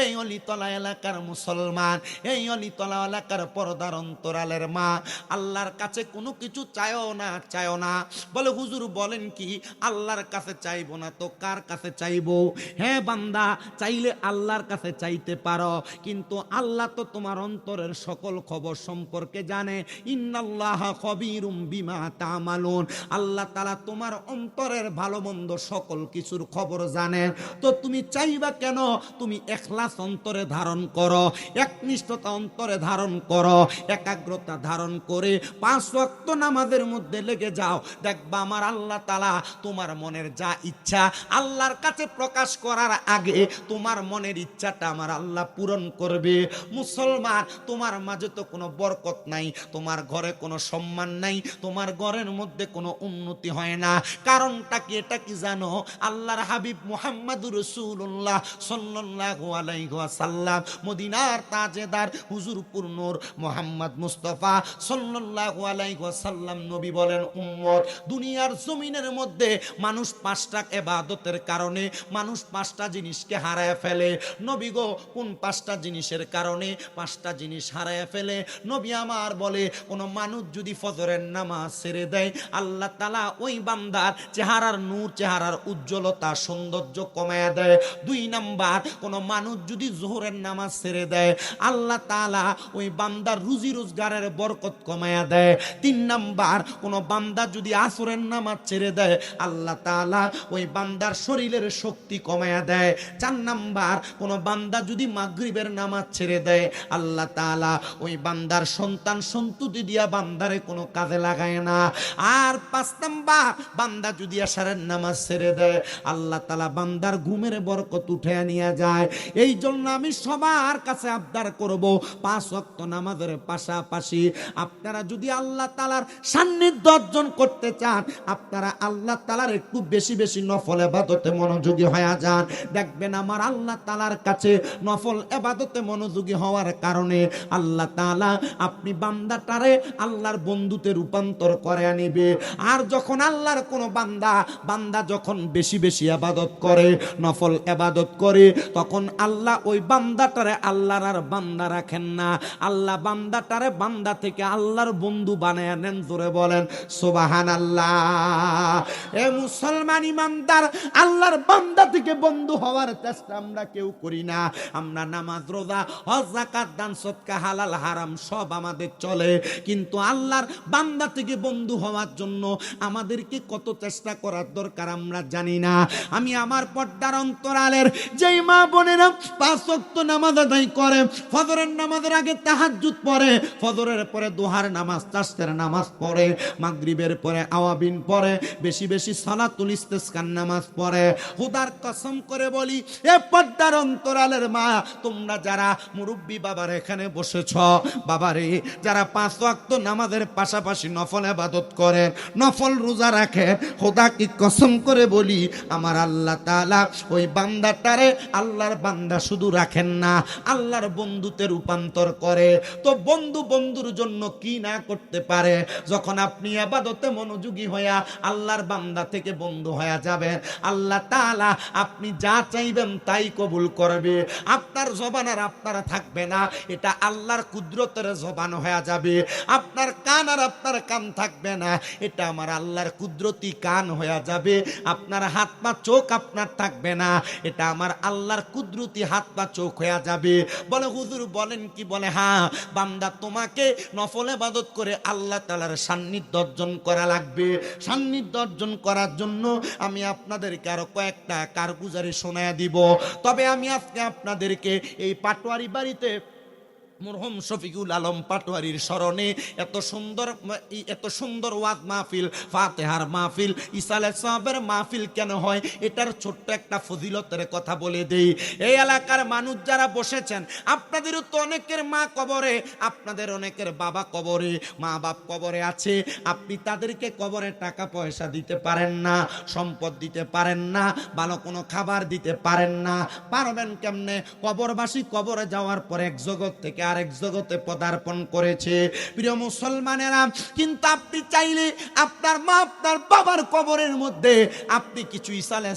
এই অলিতলা এলাকার মুসলমান, এই অলিতলা এলাকার পর্দার অন্তরালের মা, আল্লাহর কাছে কোনো কিছু চায়ও না, চায়ও না। বলে, হুজুর বলেন কি, আল্লাহর কাছে চাইবো না তো কার কাছে চাইবো? হ্যাঁ বান্দা, চাইলে আল্লাহর কাছে চাইতে পারো, কিন্তু আল্লাহ তো তোমার অন্তরের সকল খবর সম্পর্কে জানে। ইন্নাল্লাহা খবীরুম বিমা তা'মালুন, আল্লাহ তাআলা তোমার অন্তরের ভালো মন্দ সকল কিছুর খবর জানেন। তো তুমি চাইবা কেন? তুমি ইখলাস অন্তরে ধারণ করো, একনিষ্ঠতা অন্তরে ধারণ করো, একাগ্রতা ধারণ করে 5 ওয়াক্ত নামাজের মধ্যে লেগে যাও। দেখবা আমার আল্লাহ তাআলা তোমার মনের যা ইচ্ছা আল্লাহর কাছে প্রকাশ করার আগে তোমার মনের ইচ্ছাটা আমার আল্লাহ পূরণ করবে। মুসলমান, তোমার মাঝে তো কোনো বরকত নাই, তোমার ঘরে কোনো সম্মান নাই, তোমার ঘরের মধ্যে কোনো উন্নতি হয় না। কারণটা কি? এটা কি জানো? আল্লাহর হাবিব মুহাম্মদুর রাসূলুল্লাহ সাল্লাল্লাহু আলাইহি ওয়াসাল্লাম, মদিনার তাজেদার হুজুরপুর নূর মুহাম্মদ মুস্তাফা সাল্লাল্লাহু আলাইহি ওয়াসাল্লাম নবী বলেন, উম্মত, দুনিয়ার জমিনের মধ্যে মানুষ 5টা ইবাদতের কারণে মানুষ 5টা জিনিসকে হারায় ফেলে। নবী গো, কোন 5টা জিনিসের কারণে 5টা জিনিস হারায় ফেলে? নবী আমার বলে, কোন মানুষ যদি ফজরের নামাজ ছেড়ে দেয়, আল্লাহ তাআলা ওই বান্দার চেহারার নূর, চেহারার উজ্জ্বলতা, সৌন্দর্য কমায়া দেয়। 2 নাম্বার, কোন মানুষ যদি যোহরের নামাজ ছেড়ে দেয়, আল্লাহ তাআলা ওই বান্দার রুজি রোজগারের বরকত কমায়া দেয়। 3 নাম্বার, কোন বান্দা যদি আসরের নামাজ ছেড়ে দেয়, আল্লাহ তাআলা ওই বান্দার শরীরের শক্তি কমায়া দেয়। 4 নাম্বার, কোন বান্দা যদি মাগরিবের নামাজ ছেড়ে দেয়, আল্লাহ তাআলা ওই বান্দার সন্তান সন্ততি দিয়া বান্দারে কোনো কাজে লাগায় না। আর 5 নাম্বার, বান্দা যদি এশারের নামাজ ছেড়ে দেয়, আল্লাহ তাআলা বান্দার ঘুমের বরকত উঠে নিয়ে যায়। এই জন্য আমি সবার কাছে আবদার করব, 5 ওয়াক্ত নামাজের পাশাপাশি আপনারা যদি আল্লাহ তাআলার সান্নিধ্য অর্জন করতে চান, আপনারা আল্লাহ তাআলার একটু বেশি বেশি নফল ইবাদতে মনোযোগী হয়ে যান। দেখবেন আমার আল্লাহ তাআলার কাছে নফল ইবাদতে মনোযোগী হওয়ার কারণে আল্লাহ তাআলা আপনি বান্দাটারে আল্লাহর বন্ধুতে রূপান্তর করে আনিবে। আর যখন আল্লাহর কোনো বান্দা যখন বেশি বেশি ইবাদত করে, নফল ইবাদত করে, তখন আল্লাহ ওই বান্দাটারে আল্লাহর আর বান্দা রাখেন না, আল্লাহ বান্দাটারে বান্দা থেকে আল্লাহর বন্ধু বানায় নেন। জোরে বলেন সুবহানাল্লাহ। এ মুসলমান ইমানদার, আল্লাহর বান্দা থেকে বন্ধু হওয়ার চেষ্টা আমরা কেউ করি না। আমরা নামাজ, রোজা, হজ, যাকাত, দান, সদকা, হালাল হারাম সব আমাদের চলে, কিন্তু আল্লাহর বান্দা থেকে বন্ধু হওয়ার জন্য আমাদেরকে কত চেষ্টা করার দরকার আমরা জানি না। আমি আমার পর্দার অন্তরালের যেই মা বোনেরা 5 ওয়াক্ত নামাজ আদায় করে, ফজরের নামাজের আগে তাহাজ্জুদ পড়ে, ফজরের পরে দুহার নামাজ, তাসতের নামাজ পড়ে, মাগরিবের পরে আওয়াবিন পড়ে, বেশি বেশি সালাতুল ইস্তিসকার নামাজ পড়ে। খোদার কসম করে বলি, এ পর্দার অন্তরালের মা, তোমরা যারা মুরব্বী বাবার এখানে বসেছ, বাবারে যারা 5 ওয়াক্ত নামাজের পাশাপাশি নফল ইবাদত করে, নফল রোজা রাখে, খোদা কি কসম করে বলি, আমার আল্লাহ তাআলা ওই বান্দাটারে আল্লাহর বান্দা শুধু রাখেন না, আল্লাহর বন্ধুতে রূপান্তর করে। তো বন্ধু বন্ধুর জন্য কি না করতে পারে। যখন আপনি ইবাদতে মনোযোগী হইয়া আল্লাহর বান্দা থেকে বন্ধু হয়ে যাবেন, আল্লাহ তাআলা আপনি যা চাইবেন তাই কবুল করবে। আপনার জবান আর আপনার থাকবে না, এটা আল্লাহর কুদরতের জবান হয়ে যাবে। আপনার কান আর আপনার কান থাকবে না, এটা আমার আল্লাহর কুদরতি কান হয়ে যাবে। আপনার হাত পা চোখ আপনার থাকবে না, এটা আমার আল্লাহর কুদরতি হাত পা চোখ হয়ে যাবে। বলে হুজুর বলেন কি? বলে হ্যাঁ, বান্দা তোমাকে নফল ইবাদত করে আল্লাহ তাআলার সান্নিধ্য অর্জন করা লাগবে। সান্নিধ্য অর্জন করার জন্য আমি আপনাদেরকে আরো কয়েকটা কারগুজারি শোনায়া দিব। তবে আমি আজকে আপনাদেরকে এই পাটোয়ারি বাড়িতে মরহুম শফিকুল আলম পাটোয়ারির স্মরণে এত সুন্দর ওয়াজ মাহফিল, ফাতিহার মাহফিল, ইসালে সাহাবের মাহফিল কেন হয়, এটার ছোট্ট একটা ফজিলতের কথা বলে দেই। এই এলাকার মানুষ যারা বসেছেন, আপনাদেরও তো অনেকের মা কবরে, আপনাদের অনেকের বাবা কবরে, মা বাপ কবরে আছে। আপনি তাদেরকে কবরে টাকা পয়সা দিতে পারেন না, সম্পদ দিতে পারেন না, ভালো কোনো খাবার দিতে পারেন না। পারবেন কেমনে? কবরবাসী কবরে যাওয়ার পর এক জগৎ থেকে আরেক জগতে পদার্পণ করেছে, প্রিয় মুসলমানেরা। কিন্তু আপনি চাইলে আপনার মা আপনার বাবার কবরের মধ্যে আপনি কিছু ইসালে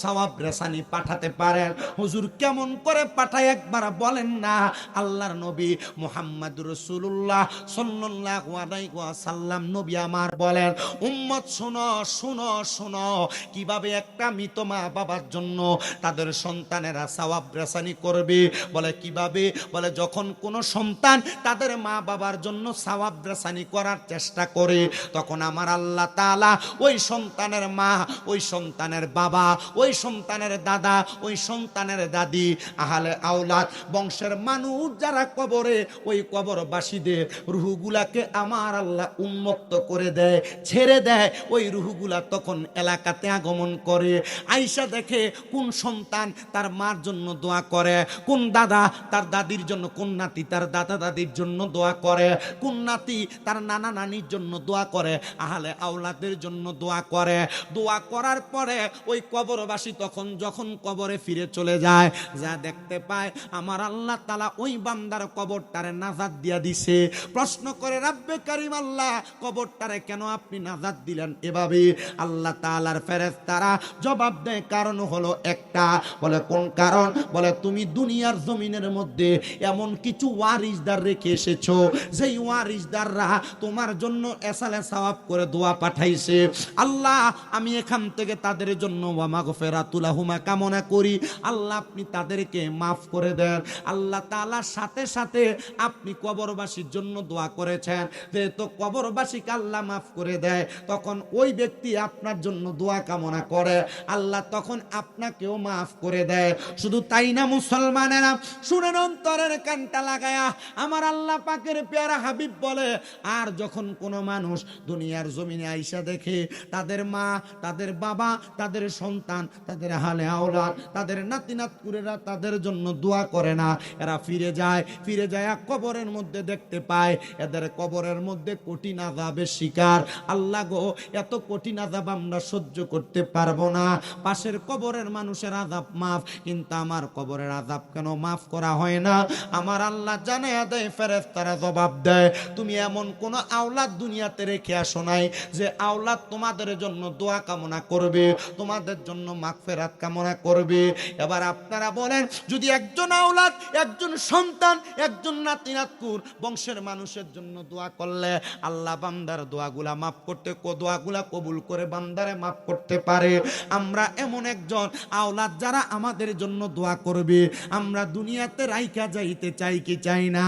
সওয়াব রেসানি পাঠাতে পারেন। হুজুর কেমন করে পাঠায় একবার বলেন না। আল্লাহর নবী মুহাম্মদুর রাসূলুল্লাহ সাল্লাল্লাহু আলাইহি ওয়াসাল্লাম নবী আমার বলেন, উম্মত শুনো শুনো শুনো, কিভাবে একটা মৃত মা বাবার জন্য তাদের সন্তানেরা সওয়াব রেসানি করবে। বলে কিভাবে? বলে যখন কোন সন্তান তাদের মা বাবার জন্য সওয়াব রেসানি করার চেষ্টা করে, তখন আমার আল্লাহ তাআলা ওই সন্তানের মা, ওই সন্তানের বাবা, ওই সন্তানের দাদা, ওই সন্তানের দাদি, আহলে আওলাদ, বংশের মানুষ যারা কবরে, ওই কবরবাসীদের রূহগুলাকে আমার আল্লাহ উন্মুক্ত করে দেয়, ছেড়ে দেয়। ওই রূহগুলা তখন এলাকাতে আগমন করে, আইসা দেখে কোন সন্তান তার মার জন্য দোয়া করে, কোন দাদা তার দাদির জন্য, কোন নাতি তার দাদা দাদির জন্য দোয়া করে, কোন নাতি তার নানা নানির জন্য দোয়া করে, আহলে আওলাদের জন্য দোয়া করে। দোয়া করার পরে ওই কবরবাসী তখন যখন কবরে ফিরে চলে যায়, যা দেখতে পায় আমার আল্লাহ তাআলা ওই বান্দার কবরটারে নাজাত দিয়া দিছে। প্রশ্ন করে, রাব্বে কারীম আল্লাহ, কবরটারে কেন আপনি নাজাত দিলেন এভাবে? আল্লাহ তাআলার ফেরেশতারা জবাব দেয়, কারণ হলো একটা। বলে কোন কারণ? বলে তুমি দুনিয়ার জমিনের মধ্যে এমন কিছু ওয়ারিসদার রেখে এসেছো, যেই ওয়ারিসদাররা তোমার জন্য এসালে সওয়াব করে দোয়া পাঠাইছে। আল্লাহ আমি এখান থেকে তাদের জন্য ওয়া মাগফিরাতুল লাহুমা কামনা করি, আল্লাহ আপনি তাদেরকে মাফ করে দেন। আল্লাহ তাআলার সাথে সাথে আপনি কবরবাসীর জন্য দোয়া করেছেন, যেহেতু কবরবাসীকে আল্লাহ মাফ করে দেয়, তখন ওই ব্যক্তি আপনার জন্য দোয়া কামনা করে, আল্লাহ তখন আপনাকেও মাফ করে দেয়। শুধু তাই না মুসলমানেরা, শুনেন অন্তরের কানটা লাগায়া, আমার আল্লাহ পাকের পেয়ারা হাবিব বলে, আর যখন কোনো মানুষ দুনিয়ার জমিনে আইসা দেখে তাদের মা, তাদের বাবা, তাদের সন্তান, তাদের আহলে আওলাদ, তাদের নাতি নাতকুরেরা তাদের জন্য দোয়া করে না, এরা ফিরে যায়, ফিরে যায় কবরের মধ্যে দেখতে পায় এদের কবরের মধ্যে কঠিন আযাবের শিকার। আল্লাহ গো, এত কঠিন আযাব আমরা সহ্য করতে পারবো না। পাশের কবরের মানুষের আযাব মাফ, কিন্তু আমার কবরের আযাব কেন মাফ করা হয় না? আমার আল্লাহ জানায়া দেয়, ফেরেশতারা জবাব দেয়, তুমি এমন কোন আওলাদ দুনিয়াতে রেখে আসো নাই যে আওলাদ তোমাদের জন্য দোয়া কামনা করবে, তোমাদের জন্য মাগফিরাত কামনা করবে। এবার আপনারা বলেন, যদি একজন আওলাদ, একজন সন্তান, একজন নাতি নাতকুর বংশের মানুষের জন্য দোয়া করলে আল্লাহ বান্দার দোয়াগুলা মাফ করতে, দোয়াগুলা কবুল করে বান্দারে মাফ করতে পারে। আমরা এমন একজন আওলাদ যারা আমাদের জন্য দোয়া করবে, আমরা দুনিয়াতে রাইখা যাইতে চাই কি চাই না?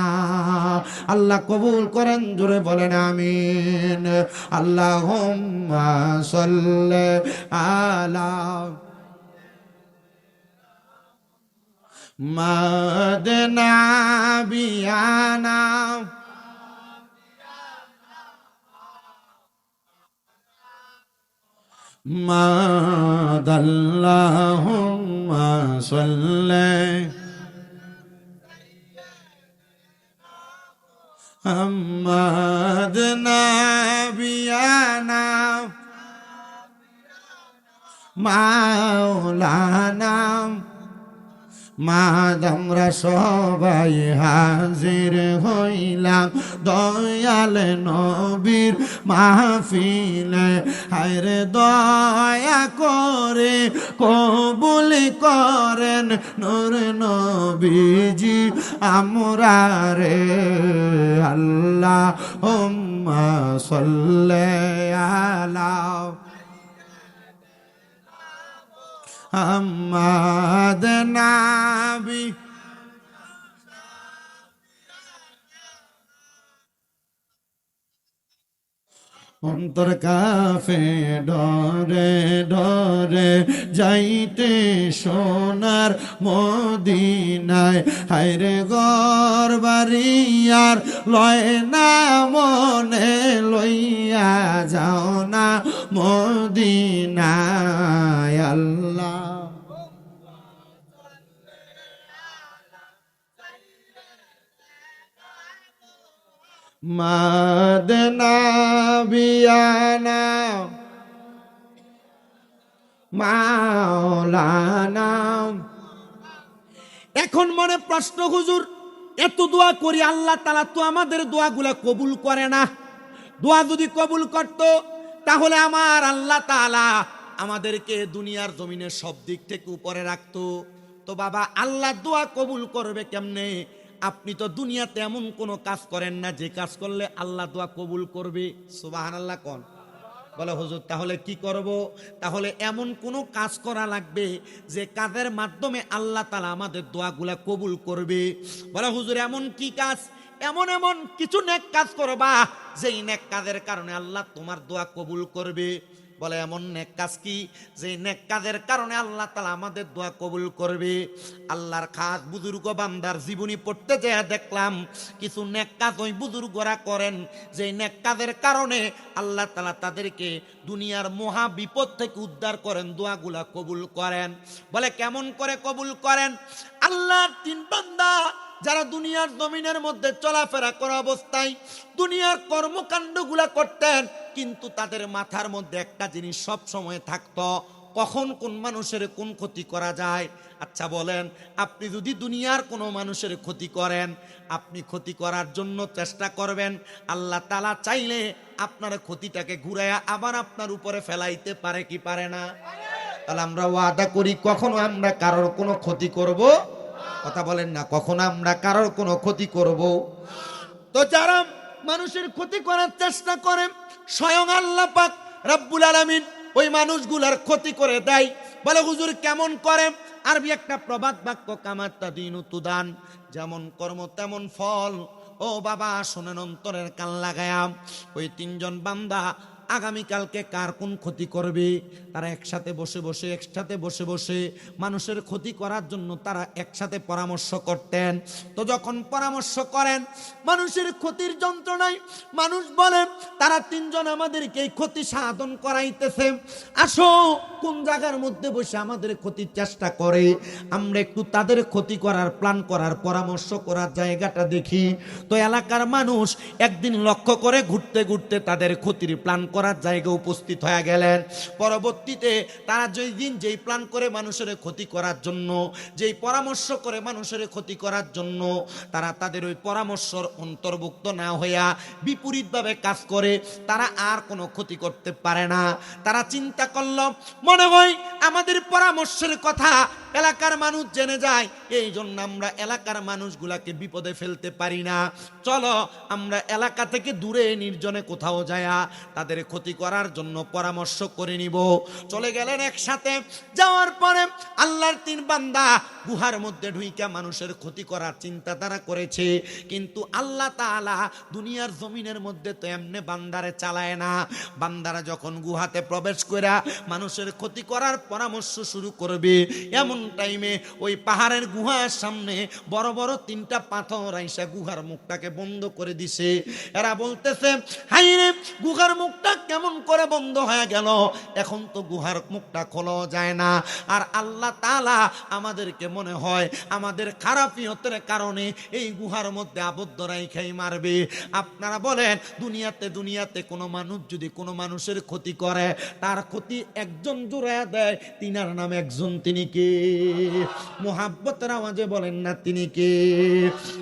আল্লাহ কবুল করেন, জোরে বলেন আমিন। আল্লাহুম্মা সাল্লি আলা মাদনা বিয়ানা মাদাল্লাহুম্মা সাল্লি মাদনা বিয়ানা মাওলানা মাদ আমরা সবাই হাজির হইলাম দয়াল নবীর মাহফিলে, হায়রে দয়া করে কবুল করেন নূর নবীজি আমরা রে। আল্লাহুম্মা সাল্লি আলা মুহাম্মাদ নাবি অন্তর কাফে ডরে ডরে যাইতে সোনার মদিনায়, হায়রে ঘর বাড়ি আর লয় না মনে লইয়া যাও না মদিনায়। আল্লাহ মাদনা বিয়ানা মাওলানা। এখন মনে প্রশ্ন, হুজুর এত দোয়া করি আল্লাহ তাআলা তো আমাদের দোয়াগুলা কবুল করে না। দোয়া যদি কবুল করত তাহলে আমার আল্লাহ তাআলা আমাদেরকে দুনিয়ার জমিনে সব দিক থেকে উপরে রাখতো। তো বাবা আল্লাহ দোয়া কবুল করবে কেমনে? আপনি তো দুনিয়াতে এমন কোনো কাজ করেন না যে কাজ করলে আল্লাহ দোয়া কবুল করবে। সুবহানাল্লাহ কোন বলে হুজুর তাহলে কি করব? তাহলে এমন কোনো কাজ করা লাগবে যে কাজের মাধ্যমে আল্লাহ তাআলা আমাদের দোয়াগুলা কবুল করবে। বলে হুজুর এমন কি কাজ? এমন এমন কিছু নেক কাজ করবা যেই নেক কাজের কারণে আল্লাহ তোমার দোয়া কবুল করবে। বলে এমন নেক কাজ কি যে নেক কাজের কারণে আল্লাহ তাআলা আমাদের দোয়া কবুল করবে? আল্লাহর খাস বুজুর্গ বান্দার জীবনী পড়তে যেয়ে দেখলাম কিছু নেক কাজ ওই বুজুর্গরা করেন, যে নেক কাজের কারণে আল্লাহ তাআলা তাদেরকে দুনিয়ার মহা বিপদ থেকে উদ্ধার করেন, দোয়াগুলা কবুল করেন। বলে কেমন করে কবুল করেন? আল্লাহর তিন বান্দা যারা দুনিয়ার জমিনের মধ্যে চলাফেরা করা অবস্থায় দুনিয়ার কর্মকাণ্ডগুলা করতেন, কিন্তু তাদের মাথার মধ্যে একটা জিনিস সব সময় থাকতো, কখন কোন মানুষের কোন ক্ষতি করা যায়। আচ্ছা বলেন, আপনি যদি দুনিয়ার কোনো মানুষের ক্ষতি করেন, আপনি ক্ষতি করার জন্য চেষ্টা করবেন, আল্লাহ তাআলা চাইলে আপনার ক্ষতিটাকে ঘুরাইয়া আবার আপনার উপরে ফেলাইতে পারে কি পারে না? তাহলে আমরা ওয়াদা করি কখনো আমরা কারোর কোনো ক্ষতি করব, কথা বলেন না, কখনো আমরা কারোর কোনো ক্ষতি করব। তো যারা মানুষের ক্ষতি করার চেষ্টা করে স্বয়ং আল্লাহ পাক রব্বুল আলামিন ওই মানুষগুলার ক্ষতি করে দেয়। বলে হুজুর কেমন করে? আরবি একটা প্রবাদ বাক্য, কামাত্তা দিনু তুদান, যেমন কর্ম তেমন ফল। ও বাবা শোনেন অন্তরের কান লাগায়া, ওই তিনজন বান্দা আগামীকালকে কার কোন ক্ষতি করবে তারা একসাথে বসে বসে মানুষের ক্ষতি করার জন্য তারা একসাথে পরামর্শ করতেন। তো যখন পরামর্শ করেন মানুষের ক্ষতির যন্ত্রণায় মানুষ বলেন তারা তিনজন আমাদেরকে এই ক্ষতি সাধন করাইতেছে, আসো কোন জায়গার মধ্যে বসে আমাদের ক্ষতির চেষ্টা করে, আমরা একটু তাদের ক্ষতি করার প্ল্যান করার পরামর্শ করার জায়গাটা দেখি। তো এলাকার মানুষ একদিন লক্ষ্য করে ঘুরতে ঘুরতে তাদের ক্ষতির প্ল্যান করার জায়গায় উপস্থিত হয়ে গেলেন। পরবর্তীতে তারা যেই প্ল্যান করে মানুষের ক্ষতি করার জন্য, যেই পরামর্শ করে মানুষের ক্ষতি করার জন্য, তারা তাদের ওই পরামর্শর অন্তর্ভুক্ত না হইয়া বিপরীতভাবে কাজ করে, তারা আর কোনো ক্ষতি করতে পারে না। তারা চিন্তা করল মনে হয় আমাদের পরামর্শের কথা এলাকার মানুষ জেনে যায়, এই জন্য আমরা এলাকার মানুষগুলাকে বিপদে ফেলতে পারি না, চলো আমরা এলাকা থেকে দূরে নির্জনে কোথাও যায়া তাদের ক্ষতি করার জন্য পরামর্শ করে নিব। চলে গেলেন একসাথে। যাওয়ার পরে আল্লাহর তিন বান্দা গুহার মধ্যে ঢুইকা মানুষের ক্ষতি করার চিন্তা তারা করেছে, কিন্তু আল্লাহ তাআলা দুনিয়ার জমিনের মধ্যে তো এমনি বান্দারে চালায় না। বান্দারা যখন গুহাতে প্রবেশ করে মানুষের ক্ষতি করার পরামর্শ শুরু করবে, এমন টাইমে ওই পাহাড়ের গুহার সামনে বড় বড় 3টা পাথর আইসা গুহার মুখটাকে বন্ধ করে দিছে। এরা বলতেছে, হাই রে, গুহার মুখটা কেমন করে বন্ধ হয়ে গেল? এখন তো গুহার মুখটা খোলা যায় না। আর আল্লাহ তাআলা আমাদেরকে মনে হয় আমাদের খারাপিয়তের কারণে এই গুহার মধ্যে আবদ্ধ রাইখাই মারবে। আপনারা বলেন, দুনিয়াতে কোনো মানুষ যদি কোনো মানুষের ক্ষতি করে, তার ক্ষতি একজন জোড়ায় দেয়, তিনার নাম একজন, তিনি কে? মোহাব্বতের আওয়াজে বলেন না, তিনি কে?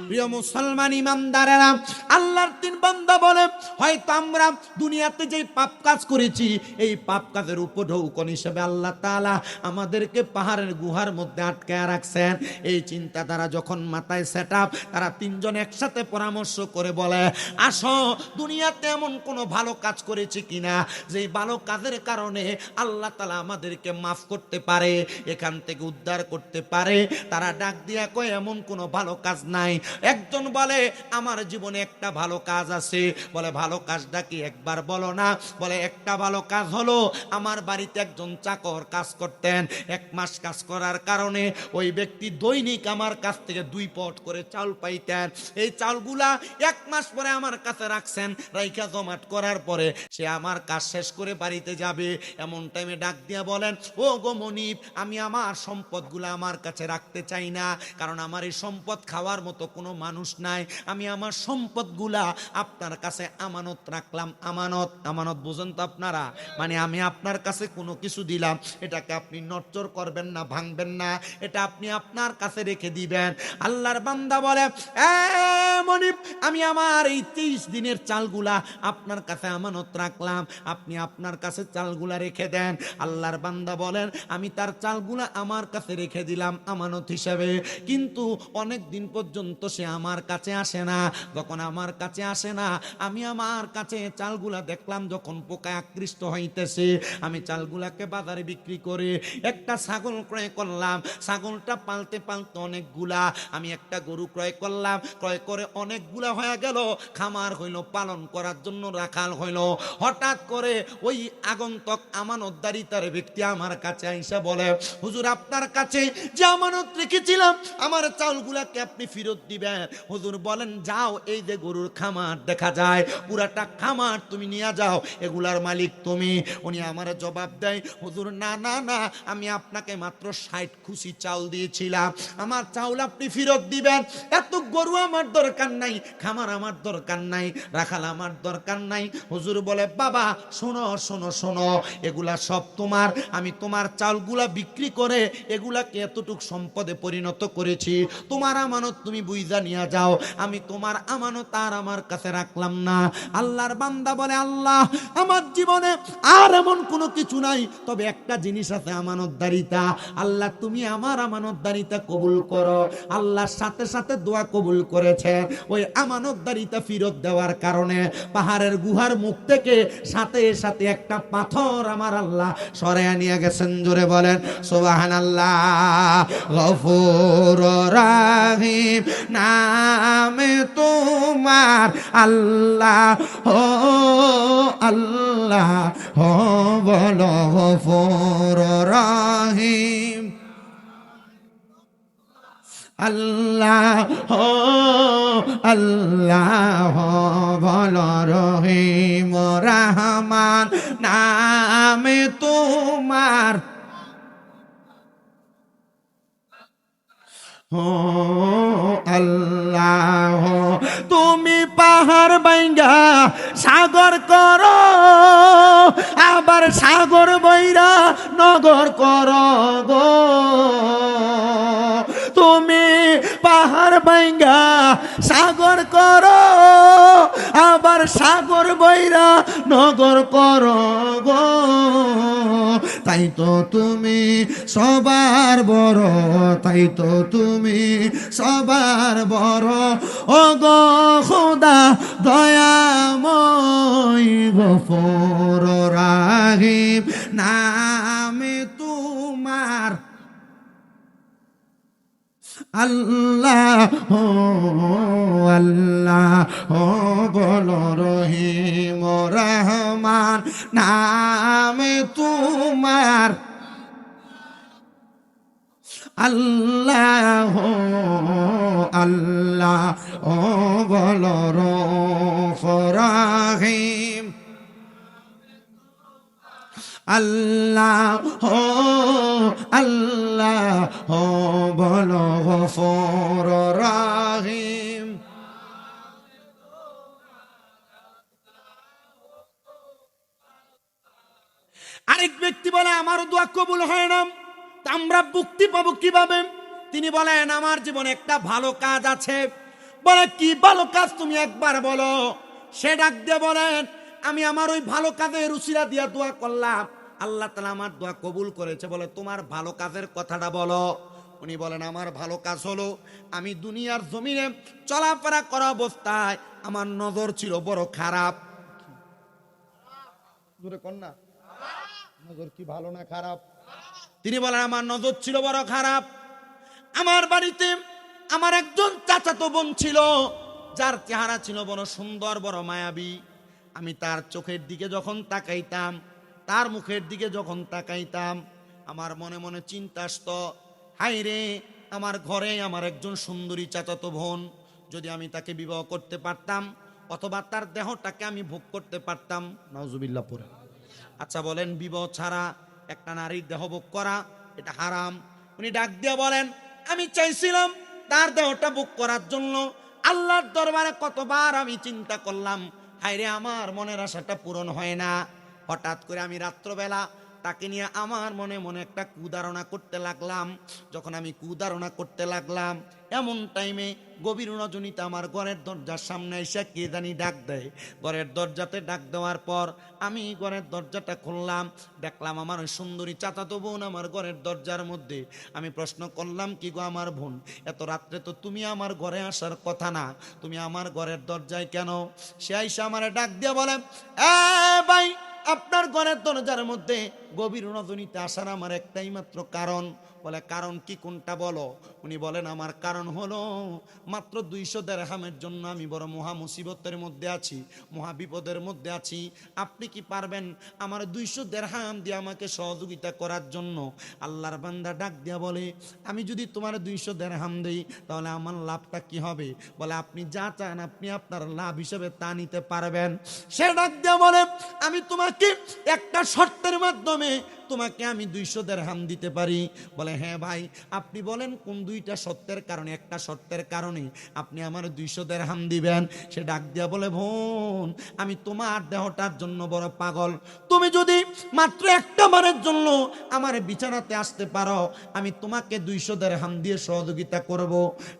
প্রিয় মুসলমান ইমানদারেরা, আল্লাহর তিন বান্দা বলে, হয়তো আমরা দুনিয়াতে যে পাপ কাজ করেছি, এই পাপ কাজের উপঢৌকন হিসেবে আল্লাহ তাআলা আমাদেরকে পাহাড়ের গুহার মধ্যে আটকায় রাখছেন। এই চিন্তাধারা যখন মাথায় সেট আপ, তারা 3 জন একসাথে পরামর্শ করে বলে, আসো, দুনিয়াতে এমন কোনো ভালো কাজ করেছি কিনা যেই ভালো কাজের কারণে আল্লাহ তাআলা আমাদেরকে মাফ করতে পারে, এখান থেকে উদ্ধার করতে পারে। তারা ডাক দিয়া কয়, এমন কোনো ভালো কাজ নাই। একজন বলে, আমার জীবনে একটা ভালো কাজ আছে। বলে, ভালো কাজটা কি একবার বলো না? বলে, একটা ভালো কাজ হলো, আমার বাড়িতে একজন চাকর কাজ করতেন। 1 মাস কাজ করার কারণে ওই ব্যক্তি দৈনিক আমার কাছ থেকে 2 পট করে চাউল পাইতেন। এই চাউলগুলা 1 মাস পরে আমার কাছে রাখছেন, রাইখা জমাট করার পরে সে আমার কাজ শেষ করে বাড়িতে যাবে। এমন টাইমে ডাক দিয়া বলেন, ও গো মনিব, আমি আমার সম্পদগুলা আমার কাছে রাখতে চাই না, কারণ আমার এই সম্পদ খাওয়ার মতো কোনো মানুষ নাই। আমি আমার সম্পদগুলা আপনার কাছে আমানত রাখলাম। আমানত বুঝেন তো আপনারা? মানে আমি আপনার কাছে কোনো কিছু দিলাম, এটাকে আপনি নড়চড় করবেন না, ভাঙবেন না, এটা আপনি আপনার কাছে রেখে দিবেন। আল্লাহর বান্দা বলে, এ মনিব, আমি আমার এই 30 দিনের চালগুলা আপনার কাছে আমানত রাখলাম, আপনি আপনার কাছে চালগুলা রেখে দেন। আল্লাহর বান্দা বলেন, আমি তার চালগুলা আমার কাছে রেখে দিলাম আমানত হিসাবে, কিন্তু অনেক দিন পর্যন্ত সে আমার কাছে আসে না। যখন আমার কাছে আসে না, আমি আমার কাছে চালগুলা দেখলাম যখন পোকায় আকৃষ্ট হইতেছে, আমি চালগুলাকে বাজারে বিক্রি করে একটা ছাগল ক্রয় করলাম। ছাগলটা পালতে পালতে অনেকগুলা, আমি একটা গরু ক্রয় করলাম, ক্রয় করে অনেকগুলা হয়ে গেল, খামার হইল, পালন করার জন্য রাখাল হইল। হঠাৎ করে ওই আগন্তক আমানতদারিতার ব্যক্তি আমার কাছে আইসা বলে, হুজুর, আপনার কাছে যে আমানত রেখেছিলাম, আমার চাউলগুলাকে আপনি ফেরত দিবেন। হুজুর বলেন, যাও, এই যে গরুর খামার দেখা যায়, পুরাটা খামার তুমি নিয়ে যাও, এগুলার মালিক তুমি। উনি আমার জবাব দেয়, হুজুর, না না না, আমি আপনাকে মাত্র 60 খুশি চাউল দিয়েছিলাম, আমার চাউল আপনি ফেরত দিবেন। এত গরু আমার দরকার নাই, খামার আমার দরকার নাই, রাখাল আমার দরকার নাই। হুজুর বলে, বাবা শোনো শোনো শোনো, এগুলা সব তোমার। আমি তোমার চাউলগুলা বিক্রি করে এগুলাকে এতটুক সম্পদে পরিণত করেছি, তোমার আমানত তুমি বুইজা নিয়ে যাও, আমি তোমার আমানত আর আমার কাছে রাখলাম না। আল্লাহর বান্দা বলে, আল্লাহ, আমার জীবনে আর এমন কোনো কিছু নাই, তবে একটা জিনিস আছে, আমানতদারিতা। আল্লাহ, তুমি আমার আমানতদারিতা কবুল করো। আল্লাহর সাথে সাথে দোয়া কবুল করেছে। ওই আমানতদারিতা ফেরত দেওয়ার কারণে পাহাড়ের গুহার মুখ থেকে সাথে সাথে একটা পাথর আমার আল্লাহ সরাইয়া নিয়ে গেছেন। জোরে বলেন সুবহানাল্লাহ। গফুর রহিম নামে তোমার আল্লাহ, ও আল্লাহ, ও বলো গফুর রহিম আল্লাহ, ও আল্লাহ, বলো রহিম রহমান নামে তোমার, ও আল্লাহ, তুমি পাহাড় বাইঙ্গা সাগর করো, আবার সাগর বইরা নগর করো গো। তুমি পাহাড় বাইঙ্গা সাগর করো, আবার সাগর বইরা নগর করো গো। তাই তো তুমি সবার বড়, তাই তো তুমি সবার বড়, ও গো খোদা দয়াময়, গফুর রহিম নামে তোমার আল্লাহ, ও আল্লাহ, ও বলো রহিম রহমান নামে তোমার আল্লাহ আল্লাহ ও বলো রউফ রহিম আল্লাহ ও আল্লাহ ও বলো গফুর রহিম। আরেক ব্যক্তি বলে আমারও দোয়া কবুল হয় না, তা আমরা মুক্তি পাবো কিভাবে? তিনি বলেন আমার জীবনে একটা ভালো কাজ আছে। বলে কি ভালো কাজ তুমি একবার বলো। সে ডাক দিয়ে বলেন আমি আমার ওই ভালো কাজের উসিলা দিয়া দোয়া করলাম, আল্লাহ তাআলা আমার দোয়া কবুল করেছে। বলে তোমার ভালো কাজের কথাটা বলো। উনি বলেন আমার ভালো কাজ হলো আমি দুনিয়ার জমিনে চলাফেরা করা অবস্থায় আমার নজর ছিল বড় খারাপ। জোরে কর না, নজর কি ভালো না খারাপ? তিনি বলেন আমার নজর ছিল বড় খারাপ। আমার বাড়িতে আমার একজন চাচাতো বোন ছিল, যার চেহারা ছিল বড় সুন্দর, বড় মায়াবী। আমি তার চোখের দিকে যখন তাকাইতাম, তার মুখের দিকে যখন তাকাইতাম, আমার মনে মনে চিন্তা আসতো, হায় রে আমার ঘরে আমার একজন সুন্দরী চাচাতো বোন, যদি আমি তাকে বিবাহ করতে পারতাম অথবা তার দেহটাকে আমি ভোগ করতে পারতাম। নাউজুবিল্লাহ পড়ে। আচ্ছা বলেন বিবাহ ছাড়া একটা নারীর দেহ ভোগ করা এটা হারাম? উনি ডাক দিয়ে বলেন আমি চাইছিলাম তার দেহটা ভোগ করার জন্য। আল্লাহর দরবারে কতবার আমি চিন্তা করলাম, হায়রে আমার মনের আশাটা পূরণ হয় না। হঠাৎ করে আমি রাত্রবেলা তাকে নিয়ে আমার মনে মনে একটা কুধারণা করতে লাগলাম। যখন আমি কুধারণা করতে লাগলাম, এমন টাইমে গভীর রজনীতে আমার ঘরের দরজার সামনে এসে কে জানি ডাক দেয়। ঘরের দরজাতে ডাক দেওয়ার পর আমি ঘরের দরজাটা খুললাম, দেখলাম আমার ওই সুন্দরী চাচাতো বোন আমার ঘরের দরজার মধ্যে। আমি প্রশ্ন করলাম কি গো আমার বোন, এত রাত্রে তো তুমি আমার ঘরে আসার কথা না, তুমি আমার ঘরের দরজায় কেন? সে আইসা আমার ডাক দিয়ে বলে এ ভাই আপনার ঘরের দরজার মধ্যে গভীর রজনীতে আসার আমার একটাই মাত্র কারণ। বলে কারণ কি, কোনটা বলো? উনি বলেন আমার কারণ হলো মাত্র 200 দিরহামের জন্য আমি বড় মহা মুসিবতের মধ্যে আছি, মহা বিপদের মধ্যে আছি। আপনি কি পারবেন আমার 200 দিরহাম দিয়ে আমাকে সহযোগিতা করার জন্য? আল্লাহর বান্দা ডাক দিয়া বলে আমি যদি তোমার 200 দিরহাম দেই তাহলে আমার লাভটা কি হবে? বলে আপনি যা চান আপনি আপনার লাভ হিসেবে তা নিতে পারবেন। সে ডাক দিয়া বলে আমি তোমাকে একটা শর্তের মাধ্যমে তোমাকে আমি 200 দিরহাম দিতে পারি। বলে হ্যাঁ ভাই আপনি বলেন কোন দুইটা শর্তের কারণে? একটা শর্তের কারণে আপনি আমার 200 দিরহাম দিবেন। সে ডাক দিয়া বলে বোন আমি তোমার দেহটার জন্য বড় পাগল, তুমি যদি মাত্র একটা বারের জন্য আমার বিছানাতে আসতে পারো আমি তোমাকে 200 দিরহাম দিয়ে সহযোগিতা করব।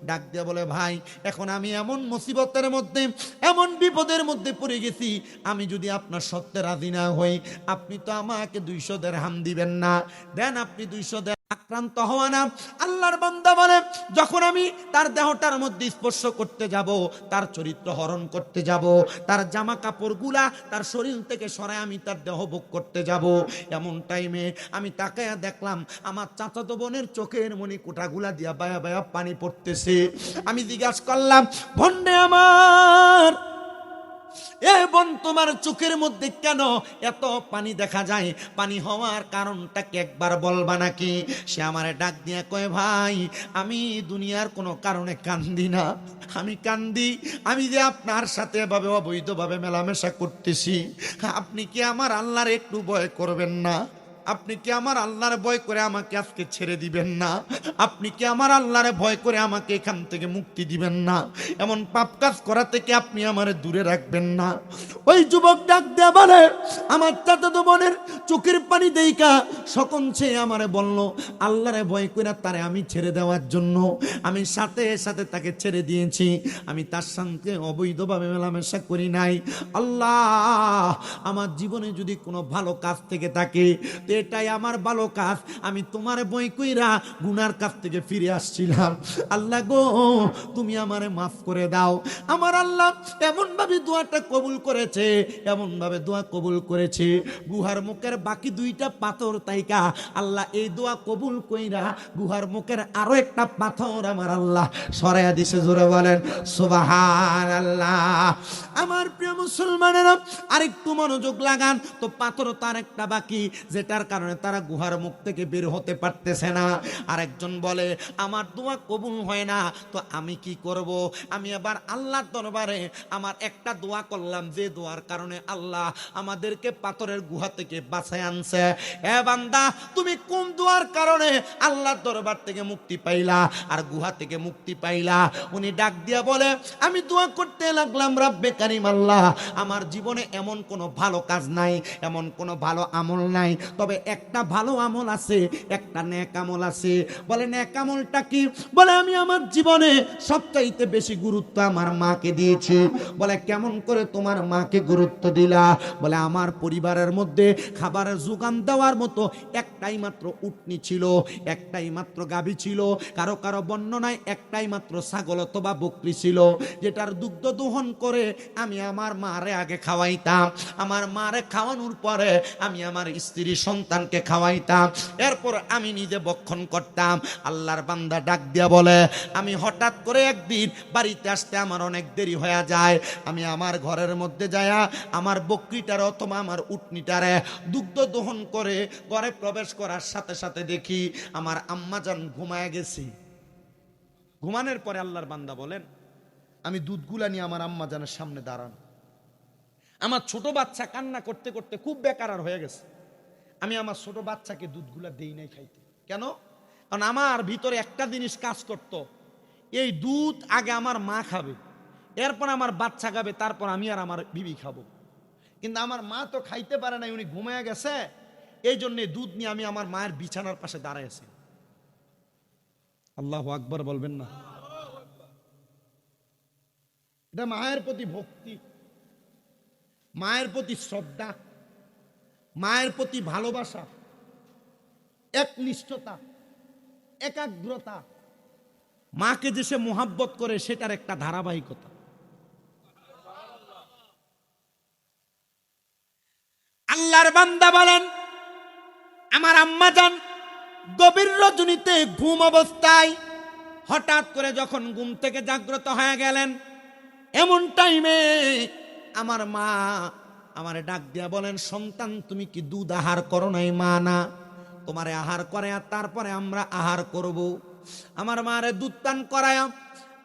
ডাক দিয়া বলে ভাই এখন আমি এমন মুসিবতের মধ্যে এমন বিপদের মধ্যে পড়ে গেছি, আমি যদি আপনার শর্তে রাজি না হই আপনি তো আমাকে 200 দিরহাম দিবেন না। দেন আপনি 200 দিরহাম। আক্রান্ত হওয়া না। আল্লাহর বান্দা বলে যখন আমি তার দেহটার মধ্যে স্পর্শ করতে যাব, তার চরিত্র হরণ করতে যাব, তার জামা কাপড়গুলা তার শরীর থেকে সরায় আমি তার দেহ ভোগ করতে যাব, এমন টাইমে আমি তাকায়া দেখলাম আমার চাচাতো বোনের চোখের মনি কোটাগুলা দিয়া বায়া বায়া পানি পড়তেছে। আমি জিজ্ঞাসা করলাম ভন্ডে আমার এ বোন তোমার চোখের মধ্যে কেন এত পানি দেখা যায়? পানি হওয়ার কারণটা কি একবার বলবা নাকি? সে আমারে ডাক দিয়ে কয় ভাই আমি দুনিয়ার কোনো কারণে কান্দি না, আমি কান্দি আমি যে আপনার সাথে এভাবে অবৈধভাবে মেলামেশা করতেছি। আপনি কি আমার আল্লাহর একটু ভয় করবেন না? আপনি কি আমার আল্লাহর ভয় করে আমাকে আজকে ছেড়ে দিবেন না? আপনি কি আমার আল্লাহর ভয় করে আমাকে এখান থেকে মুক্তি দিবেন না? এমন পাপ কাজ করা থেকে আপনি আমারে দূরে রাখবেন না? ওই যুবক ডাক দেয়া বলে আমার চাচাতো বোনের চোখের পানি দেইকা সকন সে আমারে বলল আল্লাহরে ভয় করে তারে আমি ছেড়ে দেওয়ার জন্য আমি সাথে সাথে তাকে ছেড়ে দিয়েছি, আমি তার সঙ্গে অবৈধভাবে মেলামেশা করি নাই। আল্লাহ আমার জীবনে যদি কোনো ভালো কাজ থেকে থাকে এটাই আমার ভালো কাজ, আমি তোমার বই কইরা গুনার কাছ থেকে ফিরে আসছিলাম। আল্লাহ গো তুমি আমারে মাফ করে দাও। আমার আল্লাহ এমন ভাবে দোয়াটা কবুল করেছে, এমন ভাবে দোয়া কবুল করেছে, গুহার মুখের বাকি দুইটা পাথর তাইকা আল্লাহ এই দোয়া কবুল কইরা গুহার মুখের আরো একটা পাথর আমার আল্লাহ সরাইয়া দিছে। জোরে বলেন সুবহানাল্লাহ। আমার প্রিয় মুসলমানেরা আরেকটু মনোযোগ লাগান তো, পাথর তার একটা বাকি, যেটার কারণে তারা গুহার মুখ থেকে বের হতে পারতেছে না। আরেকজন বলে আমার দোয়া কবুল হয় না, তো আমি কি করব? আমি আবার আল্লাহর দরবারে আমার একটা দোয়া করলাম, যে দোয়ার কারণে আল্লাহ আমাদেরকে পাথরের গুহা থেকে বাঁচায় আনছে। এ বান্দা, তুমি কোন দোয়ার কারণে আল্লাহর দরবার থেকে মুক্তি পাইলা আর গুহা থেকে মুক্তি পাইলা? উনি ডাক দিয়া বলে, আমি দোয়া করতে লাগলাম, রব্বে কারিম আল্লাহ, আমার জীবনে এমন কোনো ভালো কাজ নাই, এমন কোনো ভালো আমল নাই, তবে একটা ভালো আমল আছে, একটা নেক আমল আছে। বলে নেক আমলটা কি? বলে আমি আমার জীবনে সবচাইতে বেশি গুরুত্ব আমার মাকে দিয়েছি। বলে কেমন করে তোমার মাকে গুরুত্ব দিলা? বলে আমার পরিবারের মধ্যে খাবারের যোগান দেওয়ার মতো একটাই মাত্র উটনি ছিল, একটাই মাত্র গাভী ছিল, কারো কারো বর্ণনায় একটাই মাত্র ছাগল অথবা বকরি ছিল, যেটার দুগ্ধ দোহন করে আমি আমার মারে আগে খাওয়াইতাম। আমার মারে খাওয়ানোর পরে আমি আমার স্ত্রী সন্তানকে খাওয়াইতাম, এরপর আমি নিজে ভক্ষণ করতাম। আল্লাহর বান্দা ডাক দিয়া বলে, আমি হঠাৎ করে একদিন বাড়িতে আসতে আমার অনেক দেরি হয়ে যায়। আমি আমার ঘরের মধ্যে যায়া আমার বকরিটার অথবা আমার উটনিটারে দুগ্ধ দহন করে ঘরে প্রবেশ করার সাথে সাথে দেখি আমার আম্মাজান ঘুমায় গেছি। ঘুমানোর পরে আল্লাহর বান্দা বলেন, আমি দুধগুলা নিয়ে আমার আম্মাজানের সামনে দাঁড়ানো। আমার ছোট বাচ্চা কান্না করতে করতে খুব বেকার হয়ে গেছে। আমি আমার ছোট বাচ্চাকে দুধগুলা দেই নাই খাইতে। কেন? কারণ আমার ভিতরে একটা জিনিস কাজ করত, এই দুধ আগে আমার মা খাবে, এরপর আমার বাচ্চা খাবে, তারপর আমি আর আমার বিবি খাবো। কিন্তু আমার মা তো খাইতে পারে নাই, উনি ঘুমায় গেছে, এই জন্য দুধ নিয়ে আমি আমার মায়ের বিছানার পাশে দাঁড়াইছি। আল্লাহু আকবার বলবেন না? এটা মায়ের প্রতি ভক্তি, মায়ের প্রতি শ্রদ্ধা, মায়ের প্রতি ভালোবাসা, একনিষ্ঠতা, একাগ্রতা। মাকে যে সে মোহাব্বত করে সেটার একটা ধারাবাহিকতা। আল্লাহর বান্দা বলেন, আমার আম্মাজান গভীর রজনীতে ঘুম অবস্থায় হঠাৎ করে যখন ঘুম থেকে জাগ্রত হয়ে গেলেন, এমন টাইমে আমার মা আমারে ডাক দিয়া বলেন, সন্তান তুমি কি দুধ আহার করো নাই? মা না, তোমারে আহার করে আর তারপরে আমরা আহার করব। আমার মারে দুধ পান করায়,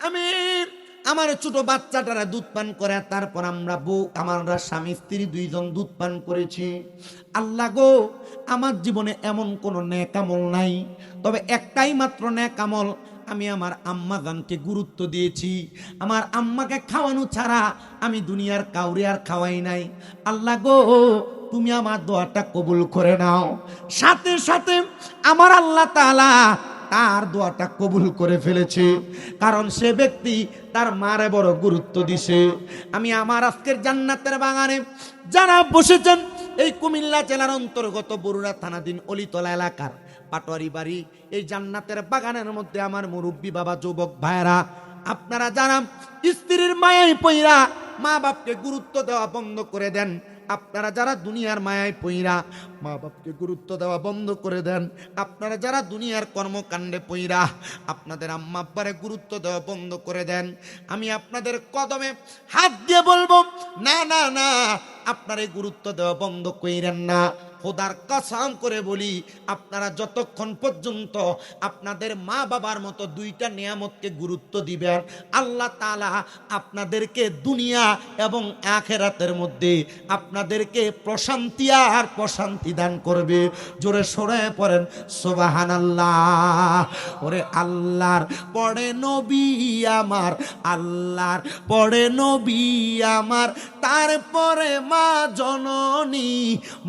আমি আমার ছোট বাচ্চাটারা দুধ পান করে, তারপর আমরা স্বামী স্ত্রী দুইজন দুধ পান করেছি। আল্লাহ গো, আমার জীবনে এমন কোনো নেক আমল নাই, তবে একটাই মাত্র নেক আমল, আমি আমার আম্মা জানকে গুরুত্ব দিয়েছি। আমার আম্মাকে খাওয়ানো ছাড়া আমি দুনিয়ার কাউরে আর খাওয়াই নাই। আল্লাহ গো, তুমি আমার দোয়াটা কবুল করে নাও। সাথে সাথে আমার আল্লাহ তাআলা তার দোয়াটা কবুল করে ফেলেছে, কারণ সে ব্যক্তি তার মারে বড় গুরুত্ব দিছে। আমি আমার আজকের জান্নাতের বাগানে যারা বসেছেন, এই কুমিল্লা জেলার অন্তর্গত বরুড়া থানাধীন অলিতলা এলাকার পাটোয়ারি বাড়ি, এই জান্নাতের বাগানের মধ্যে আমার মুরব্বী বাবা, যুবক ভাইরা, আপনারা যারা স্ত্রীর মায়ায় পইরা মা বাপকে গুরুত্ব দেওয়া বন্ধ করে দেন, আপনারা যারা দুনিয়ার মায়ায় পইরা মা বাপকে গুরুত্ব দেওয়া বন্ধ করে দেন, আপনারা যারা দুনিয়ার কর্মকাণ্ডে পইরা আপনাদের আম্মা আব্বারে গুরুত্ব দেওয়া বন্ধ করে দেন, আমি আপনাদের কদমে হাত দিয়ে বলবো, না না না, আপনারা গুরুত্ব দেওয়া বন্ধ কইরেন না। খোদার কসম করে বলি, আপনারা যতক্ষণ পর্যন্ত আপনাদের মা বাবার মতো দুইটা নিয়ামতকে গুরুত্ব দিবেন, আল্লাহ তাআলা আপনাদেরকে দুনিয়া এবং আখিরাতের মধ্যে আপনাদেরকে প্রশান্তি আর প্রশান্তি দান করবে। জোরে সরে পড়েন সুবহানাল্লাহ। ওরে আল্লাহর পড়ে নবী আমার, আল্লাহর পড়ে নবী আমার, তারপরে মা জননী,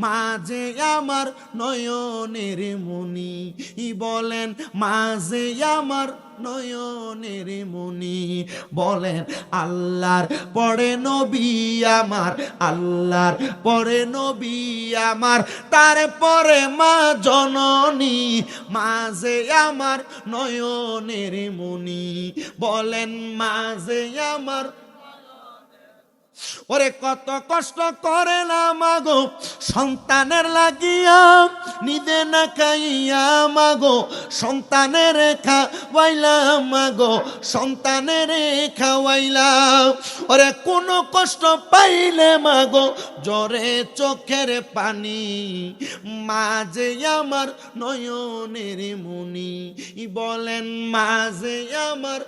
মাঝে আমার নয়নের মনি, বলেন মাঝে আমার নয়নের মনি। বলেন আল্লাহর পড়ে নবী আমার, আল্লাহর পড়ে নবী আমার, তারপরে মা জননী, মাঝে আমার নয়নের মনি। বলেন মাঝে আমার। ওরে কত কষ্ট করে না মাগো সন্তানের লাগিয়া, নিজে না খাইয়া মাগো সন্তানের খাওয়াইলা, মাগো সন্তানের খাওয়াইলা। ওরে কোনো কষ্ট পাইলে মাগো জ্বরে চোখের পানি, মাঝে আমার নয়নের মনি, বলেন মাঝে আমার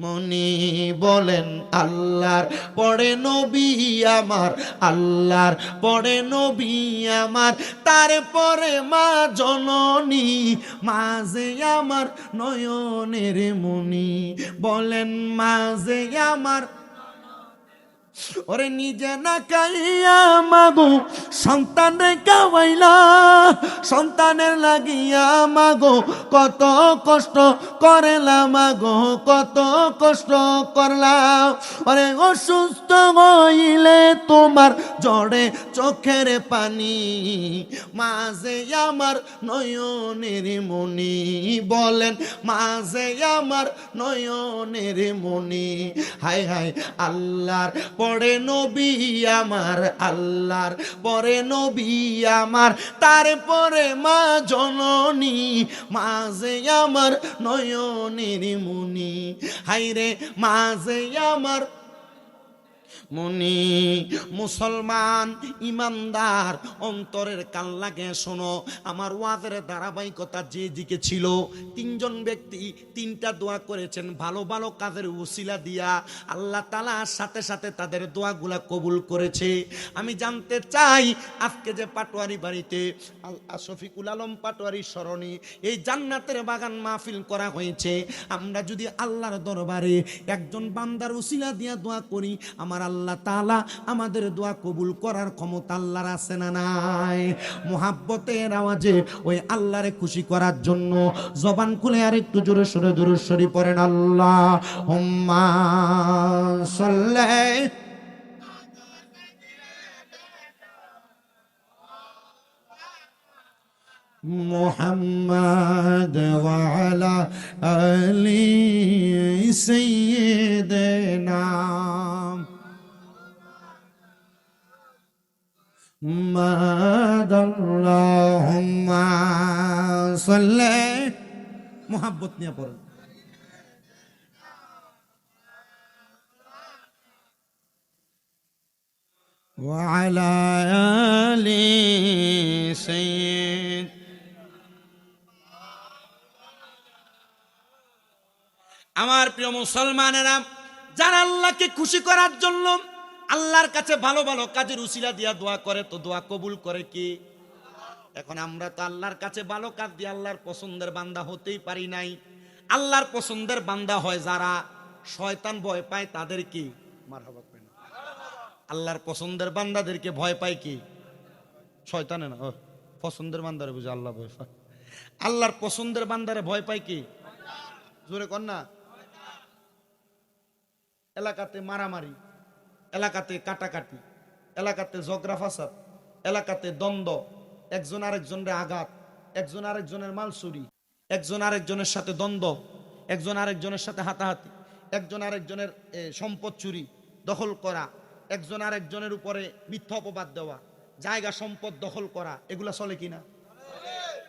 মনি, বলেন আল্লাহর পড়ে নবী আমার, আল্লাহর পড়ে নবী আমার, তারপরে মা জননী, মাঝে আমার নয়নের মনি, বলেন মাঝে আমার। ওরে নিজে না খাইয়া মাগো সন্তানের খাওয়াইলা, সন্তানের লাগিয়া মাগো কত কষ্ট করলা, মাগো কত কষ্ট করলাম। ওরে অসুস্থ হইলে তোমার জড়ে চোখের পানি, মাঝে আমার নয়নের মনি, বলেন মাঝে আমার নয়নের মনি। হায় হায় আল্লাহর পড়ে নবী আমার, আল্লাহর পরে নবী আমার, তারপরে মা জননী, মাঝে আমার নয়নের মনি, হাইরে মাঝে আমার মনি। মুসলমান ইমানদার অন্তরের কান লাগে শোনো, আমার ওয়াজের ধারাবাহিকতা যে দিকে ছিল, তিনজন ব্যক্তি তিনটা দোয়া করেছেন ভালো ভালো কাজের উসিলা দিয়া, আল্লাহ তাআলা সাথে সাথে তাদের দোয়াগুলা কবুল করেছে। আমি জানতে চাই আজকে যে পাটোয়ারি বাড়িতে শফিকুল আলম পাটোয়ারি স্মরণে এই জান্নাতের বাগান মাহফিল করা হয়েছে, আমরা যদি আল্লাহর দরবারে একজন বান্দার উসিলা দিয়া দোয়া করি, আমার আল্লাহ তাআলা আমাদের দোয়া কবুল করার ক্ষমতা আল্লাহর আছে না নাই? মুহাব্বতের আওয়াজে ওই আল্লাহরে খুশি করার জন্য জবান খুলে আর একটু জোরে সোরে দুরূদ শরীফ পড়েন, আল্লাহুম্মা সাল্লি মুহাম্মাদ ওয়া আলা আলি সাইয়্যিদিনা আল্লাহুম্মা সাল্লি, মুহাব্বত নিয়ে পড়েন। ওয়া আলা আলি সাইয়্যিদ, আমার প্রিয় মুসলমানেরা, যারা আল্লাহকে খুশি করার জন্য আল্লাহর কাছে ভালো ভালো কাজের উসিলা দিয়া দোয়া করে, তো দোয়া কবুল করে কি? এখন আমরা তো আল্লাহর কাছে ভালো কাজ দিয়ে আল্লাহর পছন্দের বান্দা হতেই পারি নাই। আল্লাহর পছন্দের বান্দা হয় যারা শয়তান ভয় পায় তাদের কি মারহাবা, আল্লাহর পছন্দের বান্দাদেরকে ভয় পায় কি শয়তানে না, পছন্দের বান্দারে বুঝে আল্লাহ ভয় পায়। আল্লাহর পছন্দের বান্দারে ভয় পায় কি? জোরে কর না। এলাকাতে মারামারি, এলাকাতে কাটাকাটি, এলাকাতে ঝগড়া ফাসাদ, এলাকাতে দ্বন্দ্ব, একজন আরেকজনের আঘাত, একজন আরেকজনের মাল চুরি, একজন আরেকজনের সাথে দ্বন্দ্ব, একজন আরেকজনের সাথে হাতাহাতি, একজন আরেকজনের সম্পদ চুরি দখল করা, একজন আরেকজনের উপরে মিথ্যা অপবাদ দেওয়া, জায়গা সম্পদ দখল করা, এগুলা চলে কিনা?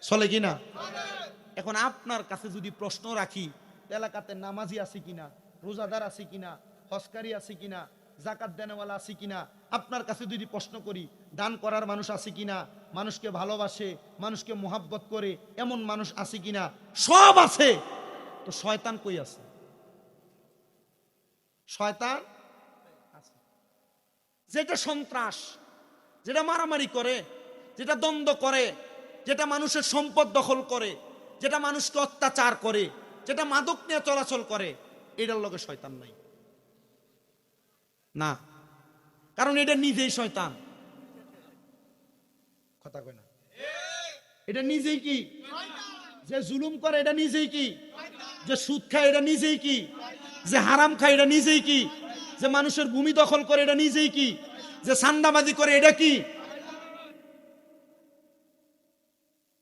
চলে কিনা? এখন আপনার কাছে যদি প্রশ্ন রাখি, এলাকাতে নামাজি আছে কিনা, রোজাদার আছে কিনা, হজকারী আছে কিনা, যাকাত দেনেওয়ালা আছে কিনা, আপনার কাছে যদি প্রশ্ন করি দান করার মানুষ আছে কিনা, মানুষকে ভালোবাসে, মানুষকে মোহাব্বত করে এমন মানুষ আছে কিনা, সব আছে, তো শয়তান কই আছে? শয়তান আছে। যেটা সন্ত্রাস, যেটা মারামারি করে, যেটা দ্বন্দ্ব করে, যেটা মানুষের সম্পদ দখল করে, যেটা মানুষকে অত্যাচার করে, যেটা মাদক নিয়ে চলাচল করে, এটার লগে শয়তান নাই না, কারণ এটা নিজেই শয়তান। কথা কয় না, এটা নিজেই কি? যে জুলুম করে এটা নিজেই কি? যে সুদ খায় এটা নিজেই কি? যে হারাম খায় এটা নিজেই কি? যে মানুষের ভূমি দখল করে এটা নিজেই কি? যে সান্দাবাজি করে এটা কি?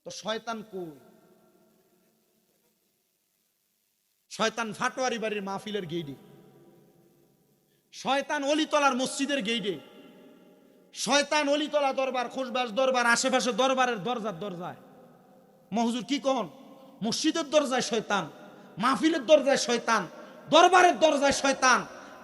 তো শয়তান কই? শয়তান ফাটোয়ারি বাড়ির মাহফিলের গেইডি, শয়তান অলিতলার মসজিদের গেইটে, শয়তান অলিতলা দরবার, খুশবাস দরবার, আশেপাশে দরবারের দরজার দরজায়। মহুজুর কি কন? মসজিদের দরজায় শয়তান, মাহফিলের দরজায় শয়তান, দরবারের দরজায় শয়তান,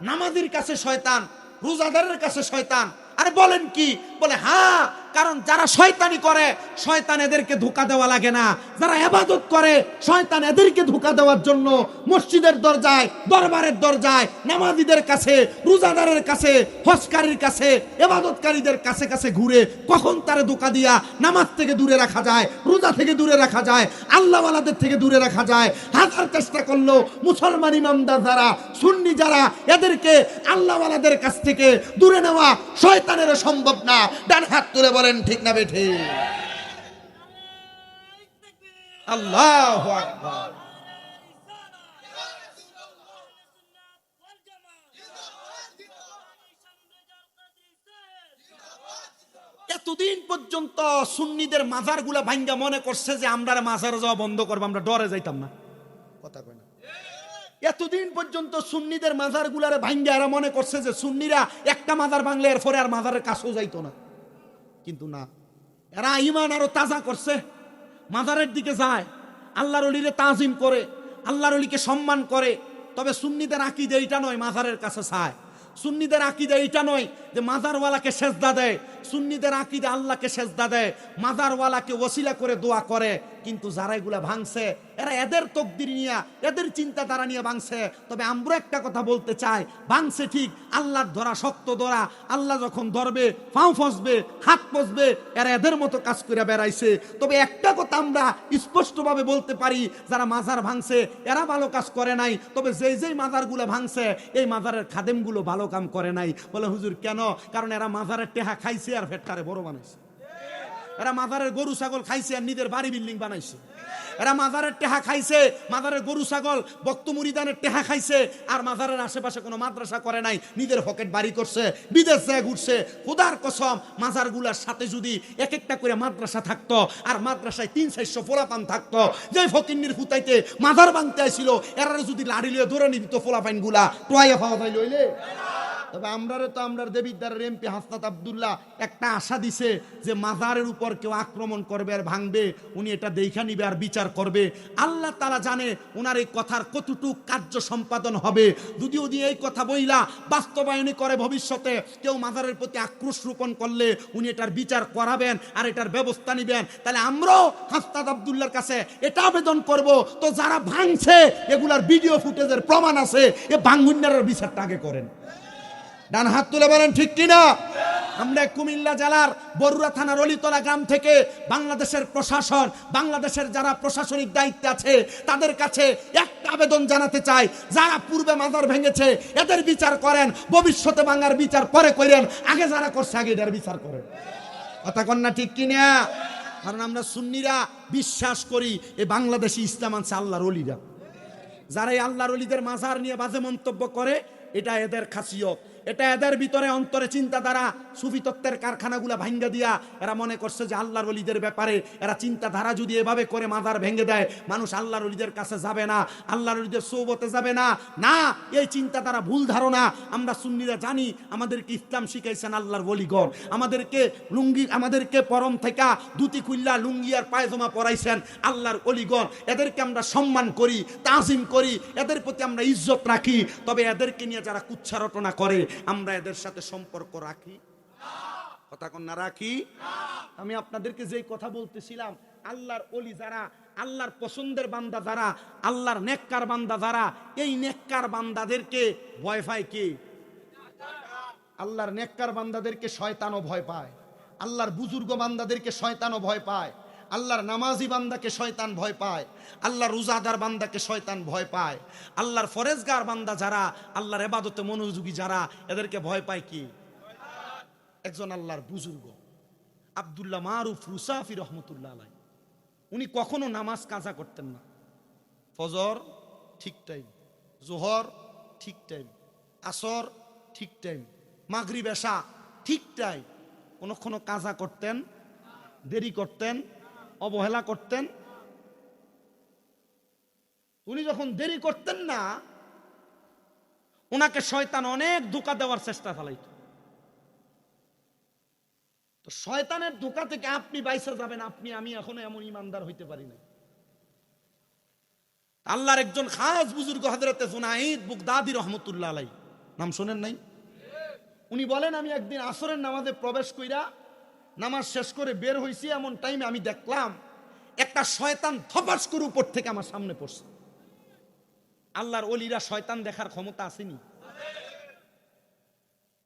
নামাজির কাছে শয়তান, রোজাদারের কাছে শয়তান। আরে বলেন কি? বলে হ্যাঁ, কারণ যারা শয়তানি করে শয়তান এদেরকে ধোঁকা দেওয়া লাগে না, যারা ইবাদত করে শয়তান এদেরকে ধোঁকা দেওয়ার জন্য মসজিদের দরজায়, দরবারের দরজায়, নামাজীদের কাছে, রোজাদারের কাছে, হজকারীর কাছে, ইবাদতকারীদের কাছে কাছে ঘুরে কখন তারে ধোঁকা দিয়া নামাজ থেকে দূরে রাখা যায়, রোজা থেকে দূরে রাখা যায়, আল্লাহওয়ালাদের থেকে দূরে রাখা যায়। হাজার চেষ্টা করলো মুসলমান ইমামদার যারা, সুন্নি যারা, এদেরকে আল্লাহওয়ালাদের কাছ থেকে দূরে নেওয়া শয়তানেরও সম্ভব না। ডান হাত তুলে বলেন ঠিক না বেঠে? আল্লাহু আকবার। এতদিন পর্যন্ত সুন্নিদের মাজারগুলা ভাঙ্গা মনে করছে যে আমরা মাজারে যাওয়া বন্ধ করবো, আমরা ডরে যাইতাম না। কথা কয় না? এতদিন পর্যন্ত সুন্নিদের মাজারগুলারে ভাঙ্গা এরা মনে করছে যে সুন্নিরা একটা মাজার ভাঙলে এরপরে আর মাজারের কাছেও যাইতো না। কিন্তু না, এরা ঈমান আরো তাজা করছে, মাজারের দিকে যায়, আল্লাহর ওলিরে তাজিম করে, আল্লাহর ওলিকে সম্মান করে। তবে সুন্নিদের আকীদা এটা নয় মাজারের কাছে চায়, সুন্নিদের আকীদা এটা নয় যে মাজারওয়ালাকে সেজদা দেয়, সুন্নিদের আকীদা আল্লাহকে সেজদা দেয়, মাজারওয়ালাকে ওসিলা করে দোয়া করে। কিন্তু যারা এগুলা ভাঙছে এরা এদের তকদির নিয়ে, এদের চিন্তাধারা নিয়ে ভাঙছে। তবে আমরা একটা কথা বলতে চাই, ভাঙছে ঠিক, আল্লাহর ধরা শক্ত ধরা, আল্লাহ যখন ধরবে পাও ফসবে, হাত ফসবে, এরা এদের মতো কাজ করে বেড়াইছে। তবে একটা কথা আমরা স্পষ্টভাবে বলতে পারি, যারা মাজার ভাঙছে এরা ভালো কাজ করে নাই। তবে যেই যেই মাজারগুলো ভাঙছে এই মাজারের খাদেমগুলো ভালো কাম করে নাই। বলে হুজুর কেন? কারণ এরা মাজারের টেহা খাইছে আর ফেটকারে বড় বানাইছে, এরা মাজারের গরু ছাগল খাইছে আর নিজের বাড়ি বিল্ডিং বানাইছে, এরা মাজারের টেহা খাইছে, মাজারের গরু ছাগল ভক্ত মুরিদানের টেহা খাইছে, আর মাজারের আশেপাশে কোনো মাদ্রাসা করে নাই, নিজের পকেট বাড়ি করছে, বিদেশ যায় ঘুরছে। খোদার কসম, মাজারগুলার সাথে যদি এক একটা করে মাদ্রাসা থাকতো, আর মাদ্রাসায় 300-400 পোলাপান থাকতো, যে ফকিন্নির ফুতাইতে মাজার ভাঙতে আসছিল এরা যদি লাড়ি লিয়ে ধরে নিত পোলাপাইন গুলা টোয়াইয়া পাওয়া যায় লইলে। তবে আমরার দেবিদ্দারের এমপি হাসনাত আব্দুল্লাহ একটা আশা দিছে যে মাজারের উপর কেউ আক্রমণ করবে আর ভাঙবে, উনি এটা দেখা নিবে আর বিচার করবে। আল্লাহ তাআলা জানে উনার এই কথার কতটুকু কার্য সম্পাদন হবে। যদি উনি এই কথা বইলা বাস্তবায়ন করে ভবিষ্যতে কেউ মাজারের প্রতি আক্রোশ রোপণ করলে উনি এটার বিচার করাবেন আর এটার ব্যবস্থা নিবেন। তাহলে আমরাও হাসনাত আব্দুল্লাহর কাছে এটা আবেদন করব, তো যারা ভাঙছে এগুলার ভিডিও ফুটেজের প্রমাণ আছে, এ ভাঙুন্নারের বিচারটা আগে করেন। ডান হাত তুলে বলেন ঠিক কিনা? আমরা কুমিল্লা জেলার বরুড়া থানার অলিতলা গ্রাম থেকে বাংলাদেশের প্রশাসন, বাংলাদেশের যারা প্রশাসনিক দায়িত্বে আছে তাদের কাছে একটা আবেদন জানাতে চাই, যারা পূর্বে মাজার ভেঙেছে এদের বিচার করেন, ভবিষ্যতে ভাঙার বিচার পরে করেন, আগে যারা করছে আগে এটার বিচার করেন। কথা কন না ঠিক কিনা? কারণ আমরা সুন্নিরা বিশ্বাস করি এই বাংলাদেশি ইসলাম আনছে আল্লাহর ওলিরা। যারা এই আল্লাহর ওলিদের মাজার নিয়ে বাজে মন্তব্য করে এটা এদের খাসিয়ত, এটা এদের ভিতরে অন্তরে চিন্তাধারা। সুফি তত্ত্বের কারখানাগুলা ভাঙ্গা দিয়া এরা মনে করছে যে আল্লাহর ওলিদের ব্যাপারে এরা চিন্তাধারা যদি এভাবে করে মাজার ভেঙে দেয়, মানুষ আল্লাহর ওলিদের কাছে যাবে না, আল্লাহর ওলিদের সোহবতে যাবে না। না, এই চিন্তাধারা ভুল ধারণা। আমরা সুন্নিরা জানি আমাদেরকে ইসলাম শিখাইছেন আল্লাহর ওলিগণ, আমাদেরকে লুঙ্গি, আমাদেরকে পরম থেকে ধুতি খুল্লা লুঙ্গি আর পায়জামা পরাইছেন আল্লাহর ওলিগণ। এদেরকে আমরা সম্মান করি, তাজিম করি, এদের প্রতি আমরা ইজ্জত রাখি। তবে এদেরকে নিয়ে যারা কুচ্ছা রটনা করে আমরা এদের সাথে সম্পর্ক রাখি? কথা কন না রাখি? আমি আপনাদেরকে যেই কথা বলতেছিলাম, আল্লাহর ওলি যারা, আল্লাহর পছন্দের বান্দা যারা, আল্লাহর নেককার বান্দা যারা, এই নেককার বান্দাদেরকে ভয় পায় কে? আল্লাহর নেককার বান্দাদেরকে শয়তানও ভয় পায়, আল্লাহর বুজুর্গ বান্দাদেরকে শয়তানও ভয় পায়, আল্লাহর নামাজি বান্দাকে শয়তান ভয় পায়, আল্লাহর রোজাদার বান্দাকে শয়তান ভয় পায়, আল্লাহর ফরেজগার বান্দা যারা, আল্লাহর ইবাদতে মনোযোগী যারা, এদেরকে ভয় পায় কি? একজন আল্লাহর বুজুর্গ আব্দুল্লাহ মারুফ রুসাফি রহমতুল্লাহ আলাইহি, উনি কখনো নামাজ কাজা করতেন না। ফজর ঠিক টাইম, জোহর ঠিক টাইম, আসর ঠিক টাইম, মাগরিব এশা ঠিক টাইম, কোনো কাজা করতেন, দেরি করতেন, অবহেলা করতেন। উনি যখন দেরি করতেন না, ওনাকে শয়তান অনেক ধোঁকা দেওয়ার চেষ্টা চালাইত। তো শয়তানের ধোঁকা থেকে আপনি বাইসা যাবেন, আপনি আমি এখনো এমন ইমানদার হইতে পারি না। আল্লাহর একজন খাস বুজুর্গ হযরতে জুনাইদ বাগদাদী রহমতুল্লাহ আলাইহি, নাম শোনেন নাই? উনি বলেন, আমি একদিন আসরের নামাজে প্রবেশ কইরা নামাজ শেষ করে বের হইছি, এমন টাইমে আমি দেখলাম একটা শয়তান থপাস করে উপর থেকে আমার সামনে পড়ছে। আল্লাহর ওলিরা শয়তান দেখার ক্ষমতা আসেনি?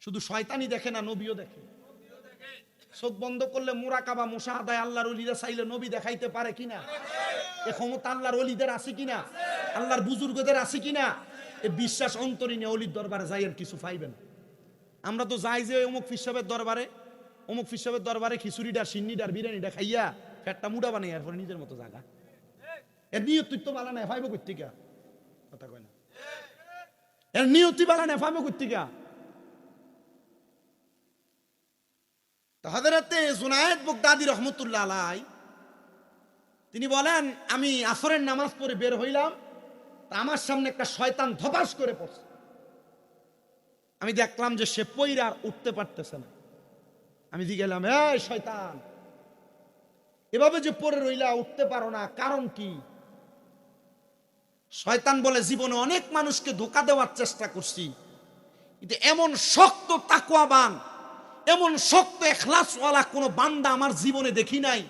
শুধু শয়তানই দেখে না, নবীও দেখে। চোখ বন্ধ করলে মুরাকাবা মুশাহাদায় আল্লাহর ওলিরা চাইলে নবী দেখাইতে পারে কিনা? এ ক্ষমতা আল্লাহর ওলিদের আছে কিনা? আল্লাহর বুজুর্গদের আছে কিনা? এ বিশ্বাস অন্তরে নিয়ে ওলির দরবারে যাই আর কিছু পাইবেন। আমরা তো যাই যে অমুক ফিসাবের দরবারে, অমুক ফিসাবের দরবারে খিচুড়িডার সিন্নিডার বিরিয়ানিটা খাইয়া ফ্যাটটা মুডা বানাই এরপরে নিজের মতো জায়গা। এর নিয়ত তো বালা নাই, ফাইব কর্তিকা কথা কয় না। এর নিয়তি বালা নাই, ফাইব কর্তিকা। হযরতে জুনায়েদ বাগদাদী রহমতুল্লাহ আলাইহি তিনি বলেন, আমি আসরের নামাজ পড়ে বের হইলাম, তা আমার সামনে একটা শয়তান ধপাস করে পড়ছে। আমি দেখলাম যে সে পইরা আর উঠতে পারতেছে না। আমি দিয়ে গেলাম, এই শয়তান, এভাবে যে পড়ে রইলা, উঠতে পারো না, কারণ কি? শয়তান বলে, জীবনে অনেক মানুষকে ধোঁকা দেওয়ার চেষ্টা করছি, কিন্তু এমন শক্ত তাকওয়াবান, এমন শক্ত ইখলাসওয়ালা কোন বান্দা আমার জীবনে দেখি নাই,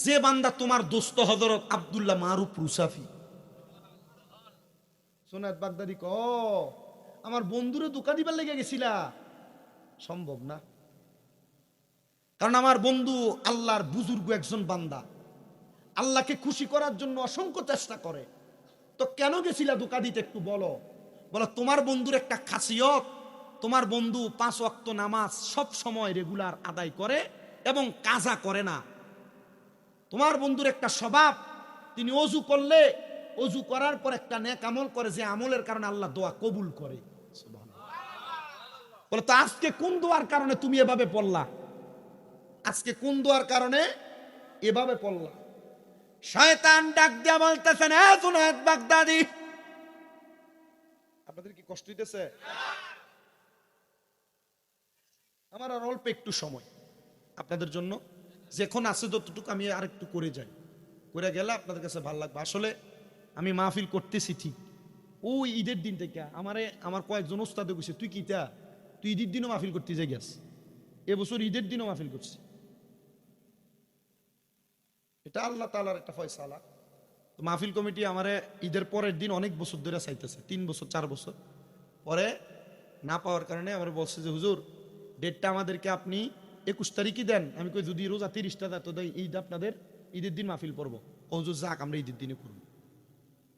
যে বান্দা তোমার দোস্ত হযরত আব্দুল্লাহ মারুফ রুসাফি। জুনায়েদ বাগদাদী ক, আমার বন্ধুরে ধোঁকা দিবার লেগে গেছিলা? সম্ভব না, কারণ আমার বন্ধু আল্লাহর বুজুর্গ একজন বান্দা, আল্লাহকে খুশি করার জন্য অসংখ্য চেষ্টা করে। তো কেন গেছিলা ধোঁকা দিতে একটু বলো। বলো, তোমার বন্ধুর একটা খাসিয়ত, তোমার বন্ধু 5 ওয়াক্ত নামাজ সব সময় রেগুলার আদায় করে এবং কাজা করে না। তোমার বন্ধুর একটা স্বভাব, তিনি অজু করলে অজু করার পর একটা নেক আমল করে, যে আমলের কারণে আল্লাহ দোয়া কবুল করে। বলো, তো আজকে কোন দোয়ার কারণে তুমি এভাবে পড়লা? আজকে কোন দোয়ার কারণে এভাবে পড়লা? শয়তান ডাক দিয়া বলতেছেন, এ জুনায়েদ বাগদাদী, আপনাদের কি কষ্ট হইতেছে? আমার আর অল্প একটু সময় আপনাদের জন্য, যখন আছে যতটুকু আমি আর একটু করে যাই, করে গেলে আপনাদের কাছে ভালো লাগবে। আসলে আমি মাহফিল করতেছি ঠিক ওই ঈদের দিন থেকে আমার কয়েকজন ওস্তাদে কইছে, তুই কিটা, তুই ঈদের দিনও মাহফিল করতে যাই গেছ। এবছর ঈদের দিনও মাহফিল করছি। এটা আল্লাহ তাআলার একটা ফয়সালা। মাহফিল কমিটি আমারে ঈদের পরের দিন অনেক বছর ধরে চাইতেছে, 3 বছর 4 বছর পরে না পাওয়ার কারণে আমার বলছে যে, হুজুর ডেটটা আমাদেরকে আপনি 21 তারিখই দেন। আমি কই, যদি রোজা 30টা দেয় তো ঈদ আপনাদের ঈদের দিন মাহফিল পড়বো। হুজুর যাক, আমরা ঈদের দিনে করবো।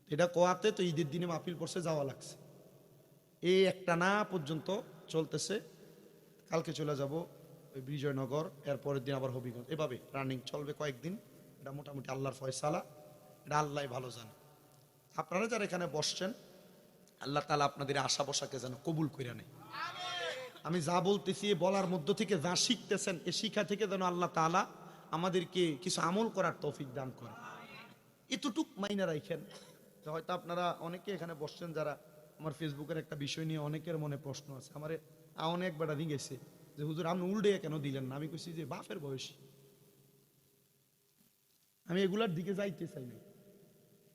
এটা কোয়াতে তো ঈদের দিনে মাহফিল পড়ছে, যাওয়া লাগছে। এই একটা না পর্যন্ত চলতেছে। কালকে চলে যাব ওই বিজয়নগর, এরপরের দিন আবার হবিগঞ্জ, এভাবে রানিং চলবে কয়েকদিন। এটা মোটামুটি আল্লাহর ফয়সালা, এটা আল্লাহ ভালো জানে। আপনারা যারা এখানে বসছেন, আল্লাহ তাআলা আপনাদের আশা বসাকে যেন কবুল করে নেয়। আমি যা বলতেছি বলার মধ্য থেকে যা শিখতেছেন, এই শিক্ষা থেকে যেন আল্লাহ তাআলা আমাদেরকে কিছু আমল করার তৌফিক দান করে। এতটুক মাইনা রাখেন। হয়তো আপনারা অনেকে এখানে বসছেন যারা আমার ফেসবুকের একটা বিষয় নিয়ে অনেকের মনে প্রশ্ন আছে। আমারে অনেক বেড়া দিয়ে গেছে যে, হুজুর আপনি উল্টে কেন দিলেন না? আমি কইছি যে, বাপের বয়সী, আমি এগুলার দিকে যাইতে চাই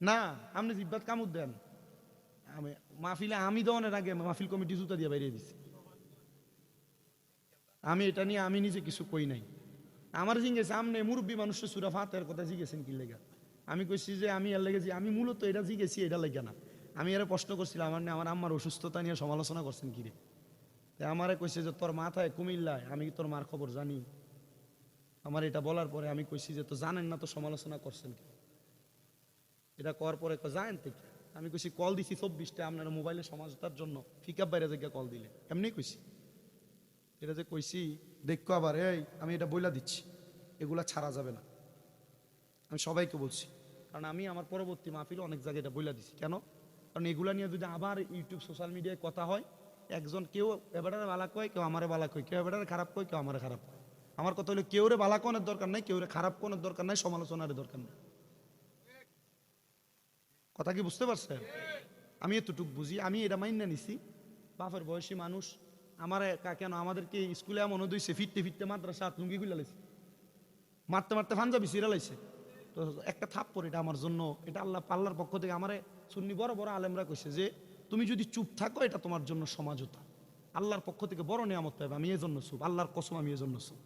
না। আপনি জিব্বাত কামড় দেন। আমি মাহফিলে আমি দেওয়ানের আগে মাহফিল কমিটি জুতা দিয়ে বাইরে দিছি। আমি এটা নিয়ে আমি নিজে কিছু কই নাই। আমার জিজ্ঞেস, আপনি মুরব্বী মানুষের সুরা ফাতের কথা জিজ্ঞেসেন কি লেগা? আমি কইছি যে, আমি এর লেগেছি, আমি মূলত এটা জিজ্ঞেসি এটা লেগে না। আমি এর প্রশ্ন করছিলাম, আমার আম্মার অসুস্থতা নিয়ে সমালোচনা করছেন কিরে? আমারে কইছে যে, তোর মাথায় কুমিল্লায়, আমি কি তোর মার খবর জানি? আমার এটা বলার পরে আমি কইছি যে, তো জানেন না তো সমালোচনা করছেন কি? এটা করার পরে জানেন থেকে আমি কইছি, কল দিছি 24টা আপনার মোবাইলে সমাজতার জন্য, ফিকাপ বাইরে জায়গা কল দিলে, এমনি কইছি। এটা যে কইছি দেখো আবার, এই আমি এটা বইলা দিচ্ছি, এগুলা ছাড়া যাবে না। আমি সবাইকে বলছি, কারণ আমি আমার পরবর্তী মাহফিলে অনেক জায়গায় এটা বইলা দিচ্ছি। কেন? কারণ এগুলা নিয়ে যদি আবার ইউটিউব সোশ্যাল মিডিয়ায় কথা হয়, একজন কেউ এবারে বালা কয়, কেউ আমারে বালা কয়, কেউ এবারে খারাপ কয়, কেউ আমারে খারাপ কয়। আমার কথা হলো, কেউ রে বালা কোনের দরকার নাই, কেউ রে খারাপ কোনের দরকার নাই, সমালোচনার দরকার নাই। কথা কি বুঝতে পারছেন? আমি এতটুক বুঝি, আমি এটা মাইনা নিছি বাপের বয়সী মানুষ আমারে কেন আমাদেরকে স্কুলে এমন দিয়েছে ফিরতে ফিরতে মাদ্রাসা লুঙ্গি গুলা লাইছে, মারতে মারতে পাঞ্জাবি সিরা লাইছে। তো একটা থাপ্পড়, এটা আমার জন্য, এটা আল্লাহর পক্ষ থেকে আমারে সুন্নি বড় বড় আলেমরা কইছে যে তুমি যদি চুপ থাকো এটা তোমার জন্য সমাজতা, আল্লাহর পক্ষ থেকে বড় নিয়ামত পাবে। আমি এই জন্য চুপ, আল্লাহর কসম আমি এই জন্য চুপ।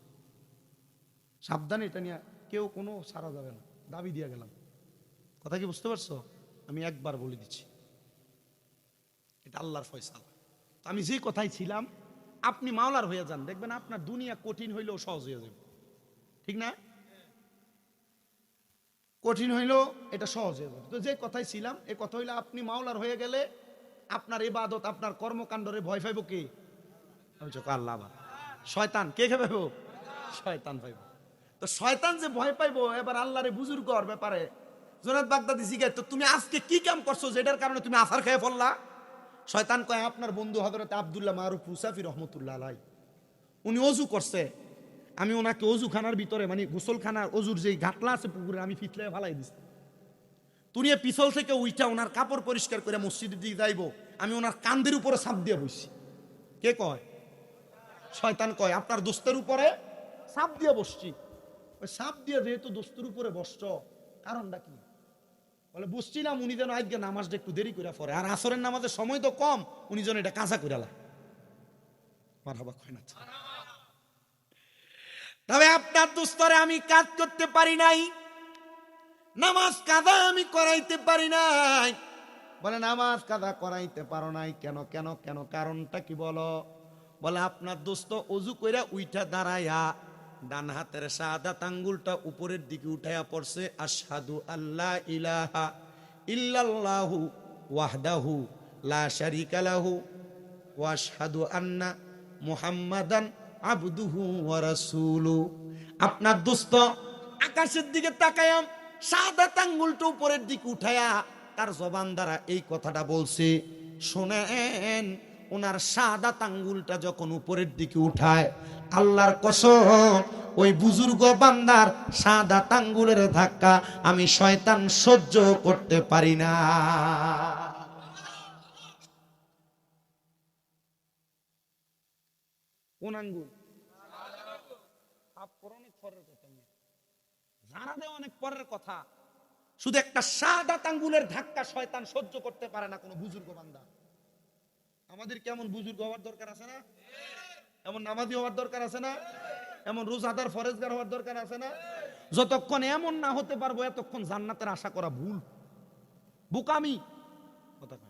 সাবধানে, এটা নিয়ে কেউ কোনো সারা যাবে না, দাবি দিয়ে গেলাম। কথা কি বুঝতে পারছো? আমি একবার বলে দিচ্ছি, এটা আল্লাহর ফয়সালা। তো আমি যে কথাই ছিলাম, আপনি মাওলার হয়ে যান, দেখবেন আপনার দুনিয়া কঠিন হইলেও সহজ হয়ে যাবে। ঠিক না? কঠিন হইলেও এটা সহজ হয়ে যাবে। তো যে কথাই ছিলাম, এই কথা হইলে আপনি মাওলার হয়ে গেলে আপনার ইবাদত, আপনার কর্মকাণ্ডরে ভয় পাইব কে? আল্লাহ। শয়তান কে পাইব? শয়তান পাইব। তো শয়তান যে ভয় পাইব, এবার আল্লাহরে বুজুর্গ হওয়ার ব্যাপারে জোনাত বাগদাদি জিজ্ঞাসা, তো তুমি আজকে কি কাম করছো যেটার কারণে তুমি আসার খেয়ে পড়লা? শয়তান কয়, আপনার বন্ধু হযরত আব্দুল্লাহ মারুফ মুসাফি রহমতুল্লাহ আলাই, উনি অজু করছে, আমি ওনাকে অজুখানার ভিতরে, মানে গোসলখানার অজুর যেই ঘাটলা আছে পুকুরে, আমি ফিটলে ফালাই দিচ্ছি। তুমি পিছল থেকে উইটা ওনার কাপড় পরিষ্কার করে মসজিদের দিকে যাইব, আমি ওনার কান্দের উপরে ছাপ দিয়ে বসছি। কে কয়? শয়তান কয়, আপনার দোস্তের উপরে ছাপ দিয়ে বসছি। ওই ছাপ দিয়ে যেহেতু দোস্তের উপরে বসছ, কারণটা কি? বলে বুঝছিলাম উনি যেন আজকে নামাজটা একটু দেরি করে পড়ে, আর আসরের নামাজের সময় তো কম, উনি যেন এটা কাঁচা করে লা। মারহাবা কয় না? তবে আপনার দোস্তরে আমি কাজ করতে পারি নাই, নামাজ কাদা আমি করাইতে পারি নাই। বলে নামাজ কাদা করাইতে পারো নাই কেন? কেন কেন কারণটা কি বলো? বলে আপনার দোস্ত অজু কইরা উইঠা দাঁড়ায়া ডান হাতের শাহাদাত আঙ্গুলটা উপরের দিকে উঠায়া পড়ছে, আশহাদু আল্লা ইলাহা ইল্লাল্লাহু ওয়াহদাহু লা শারীকা লাহু ওয়া আশহাদু আন্না মুহাম্মাদান আবদুহু ওয়া রাসূলুহু। আপনার দোস্ত আকাশের দিকে তাকায়া শাহাদাত আঙ্গুলটা উপরের দিকে উঠায়া তার জবান দ্বারা এই কথাটা বলছে। শোনেন, ওনার শাহাদাত আঙ্গুলটা যখন উপরের দিকে উঠায়, আল্লাহর কসম ওই বুজুর্গ বান্দার শাহাদাত আঙ্গুলের ধাক্কা আমি শয়তান সহ্য করতে পারি না। কোন আঙ্গুল? অনেক পরের কথা, জানা দেওয়া অনেক পরের কথা। শুধু একটা শাহাদাত আঙ্গুলের ধাক্কা শয়তান সহ্য করতে পারে না কোন বুজুর্গ বান্দা। আমাদের কেমন বুজুর্গ হওয়ার দরকার আছে না? এমন নামাজি হওয়ার দরকার আছে না? এমন রোজাদার ফরেজগার হওয়ার দরকার আছে না? যতক্ষণ এমন না হতে পারবো, এতক্ষণ জান্নাতের আশা করা ভুল, বোকামি। কথা কয়।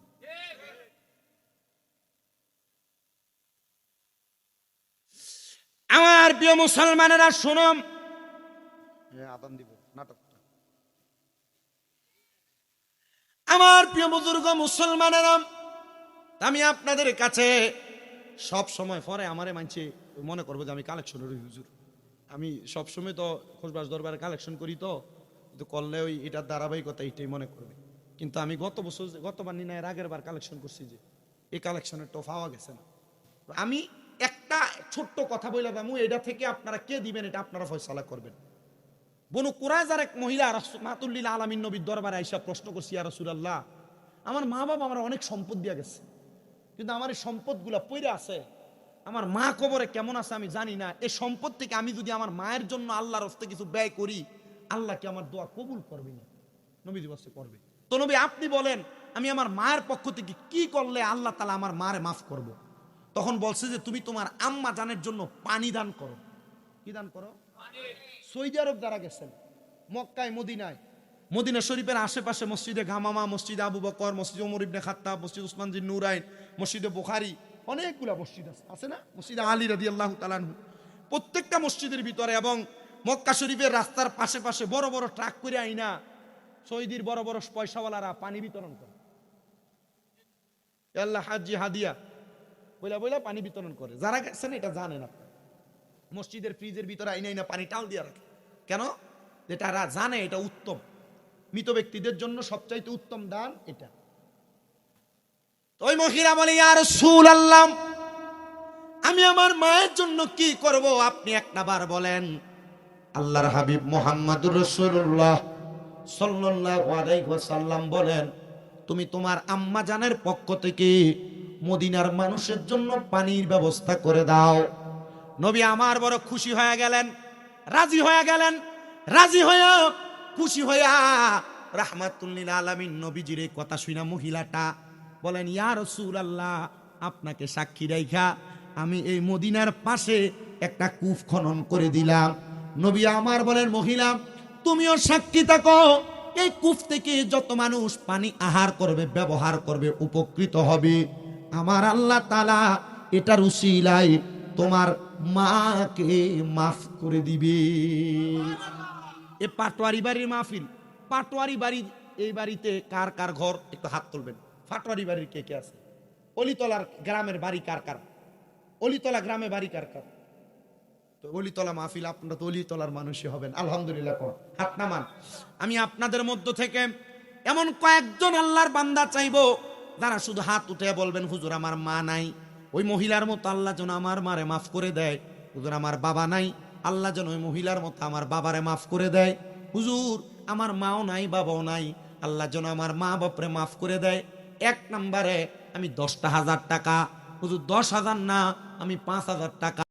আমার প্রিয় মুসলমানেরা শুনুন, আদান দিব নাটকটা। আমার প্রিয় বুজুর্গ মুসলমানেরা, আমি আপনাদের কাছে সব সময় পরে আমারে মানছে মনে করবো যে আমি কালেকশনের হুজুর। আমি সব সময় তো খোঁজবাস দরবারে কালেকশন করি, তো করলে ওই এটার ধারাবাহিকতা এইটাই মনে করবে। কিন্তু আমি গতবার নিয়ে আগের বার কালেকশন করছি, যে এই কালেকশনের তো পাওয়া গেছে না। আমি একটা ছোট্ট কথা বলে দামু, এটা থেকে আপনারা কে দিবেন এটা আপনারা ফয়সালা করবেন। বনু কুরাইজার এক মহিলা রাহমাতুল্লিল আলামিন নবীর দরবারে আইসা প্রশ্ন করছি, ইয়া রাসূলুল্লাহ, আমার মা বাবা আমার অনেক সম্পদ দিয়া গেছে, কিন্তু আমার এই সম্পদগুলা পইরে আছে, আমার মা কবরে কেমন আছে আমি জানি না। এই সম্পদ থেকে আমি যদি আমার মায়ের জন্য আল্লাহর রাস্তায় কিছু ব্যয় করি, আল্লাহ কি আমার দোয়া কবুল করবে না? নবীজি বলছে করবে। তো নবী আপনি বলেন, আমি আমার মায়ের পক্ষ থেকে কি করলে আল্লাহ তাআলা আমার মারে মাফ করব? তখন বলছে যে তুমি তোমার আম্মা জানের জন্য পানি দান করো। কি দান করো? সৌদি আরব যারা গেছেন, মক্কায় মদিনায়, মদিনা শরীফের আশেপাশে মসজিদে গামামা, মসজিদে আবু বকর, মসজিদে ওমর ইবনে খাত্তাব, মসজিদ উসমান জিন নুরাইন, মসজিদে বুখারী, অনেকগুলা মসজিদ আছে না? মসজিদে আলী রাদিয়াল্লাহু তাআলা আনহু, প্রত্যেকটা মসজিদের ভিতরে এবং মক্কা শরীফের রাস্তার পাশে পাশে বড় বড় ট্রাক করে আইনা সৌদির বড় বড় পয়সাওয়ালারা পানি বিতরণ করে। আল্লাহ হাজি হাদিয়া বইলা বইলা পানি বিতরণ করে। যারা গেছেন এটা জানেন আপনারা, মসজিদের ফ্রিজের ভিতরে আইনা আইনা পানি টাল দিয়ে রাখে। কেন? যেটা জানে এটা উত্তম, মৃত ব্যক্তিদের জন্য সবচাইতে উত্তম দান এটা। ওই মহিলা বলে, ইয়া রাসূলুল্লাহ, আমি আমার মায়ের জন্য কি করব আপনি একটা বার বলেন। আল্লাহর হাবিব মুহাম্মদুর রাসূলুল্লাহ সাল্লাল্লাহু আলাইহি ওয়াসাল্লাম বলেন, তুমি তোমার আম্মা জানের পক্ষ থেকে মদিনার মানুষের জন্য পানির ব্যবস্থা করে দাও। নবী আমার বড় খুশি হয়ে গেলেন, রাজি হয়ে গেলেন। রাজি হয়ে খুশি হইয়া রাহমাতুল লিল আলামিন নবীজির এই কথা শুনা মহিলাটা বলেন, ইয়া রাসূলুল্লাহ, আপনাকে সাক্ষী রাইখা আমি এই মদিনার পাশে একটা কূপ খনন করে দিলাম। নবী আমার বলেন, মহিলা তুমিও সাক্ষী থাকো, এই কূপ থেকে যত মানুষ পানি আহার করবে, ব্যবহার করবে, উপকৃত হবে। আমার আল্লাহ তাআলা এটার উসিলায় তোমার মাকে মাফ করে দিবে। এ পাটোয়ারি বাড়ির মাহফিল। পাটোয়ারি বাড়ি, এই বাড়িতে কার কার ঘর একটু হাত তুলবেন। পাটোয়ারি বাড়ির কে কে আছে? অলিতলার গ্রামের বাড়ি কার কার? অলিতলা গ্রামে বাড়ি কার কার? তো অলিতলা মাহফিল, আপনারা তো অলিতলার মানুষই হবেন, আলহামদুলিল্লাহ। হাত নামান। আমি আপনাদের মধ্য থেকে এমন কয়েকজন আল্লাহর বান্দা চাইবো যারা শুধু হাত উঠে বলবেন, হুজুর আমার মা নাই। ওই মহিলার মতো আল্লাহ যেন আমার মারে মাফ করে দেয়। হুজুর আমার বাবা নাই, আল্লাহ যেন ওই মহিলার মতো আমার বাবারে মাফ করে দেয়। হুজুর আমার মাও নাই, বাবাও নাই, আল্লাহ যেন আমার মা বাপরে মাফ করে দেয়। এক নম্বরে আমি 10,000 টাকা, হুজুর 10,000 না, আমি 5,000 টাকা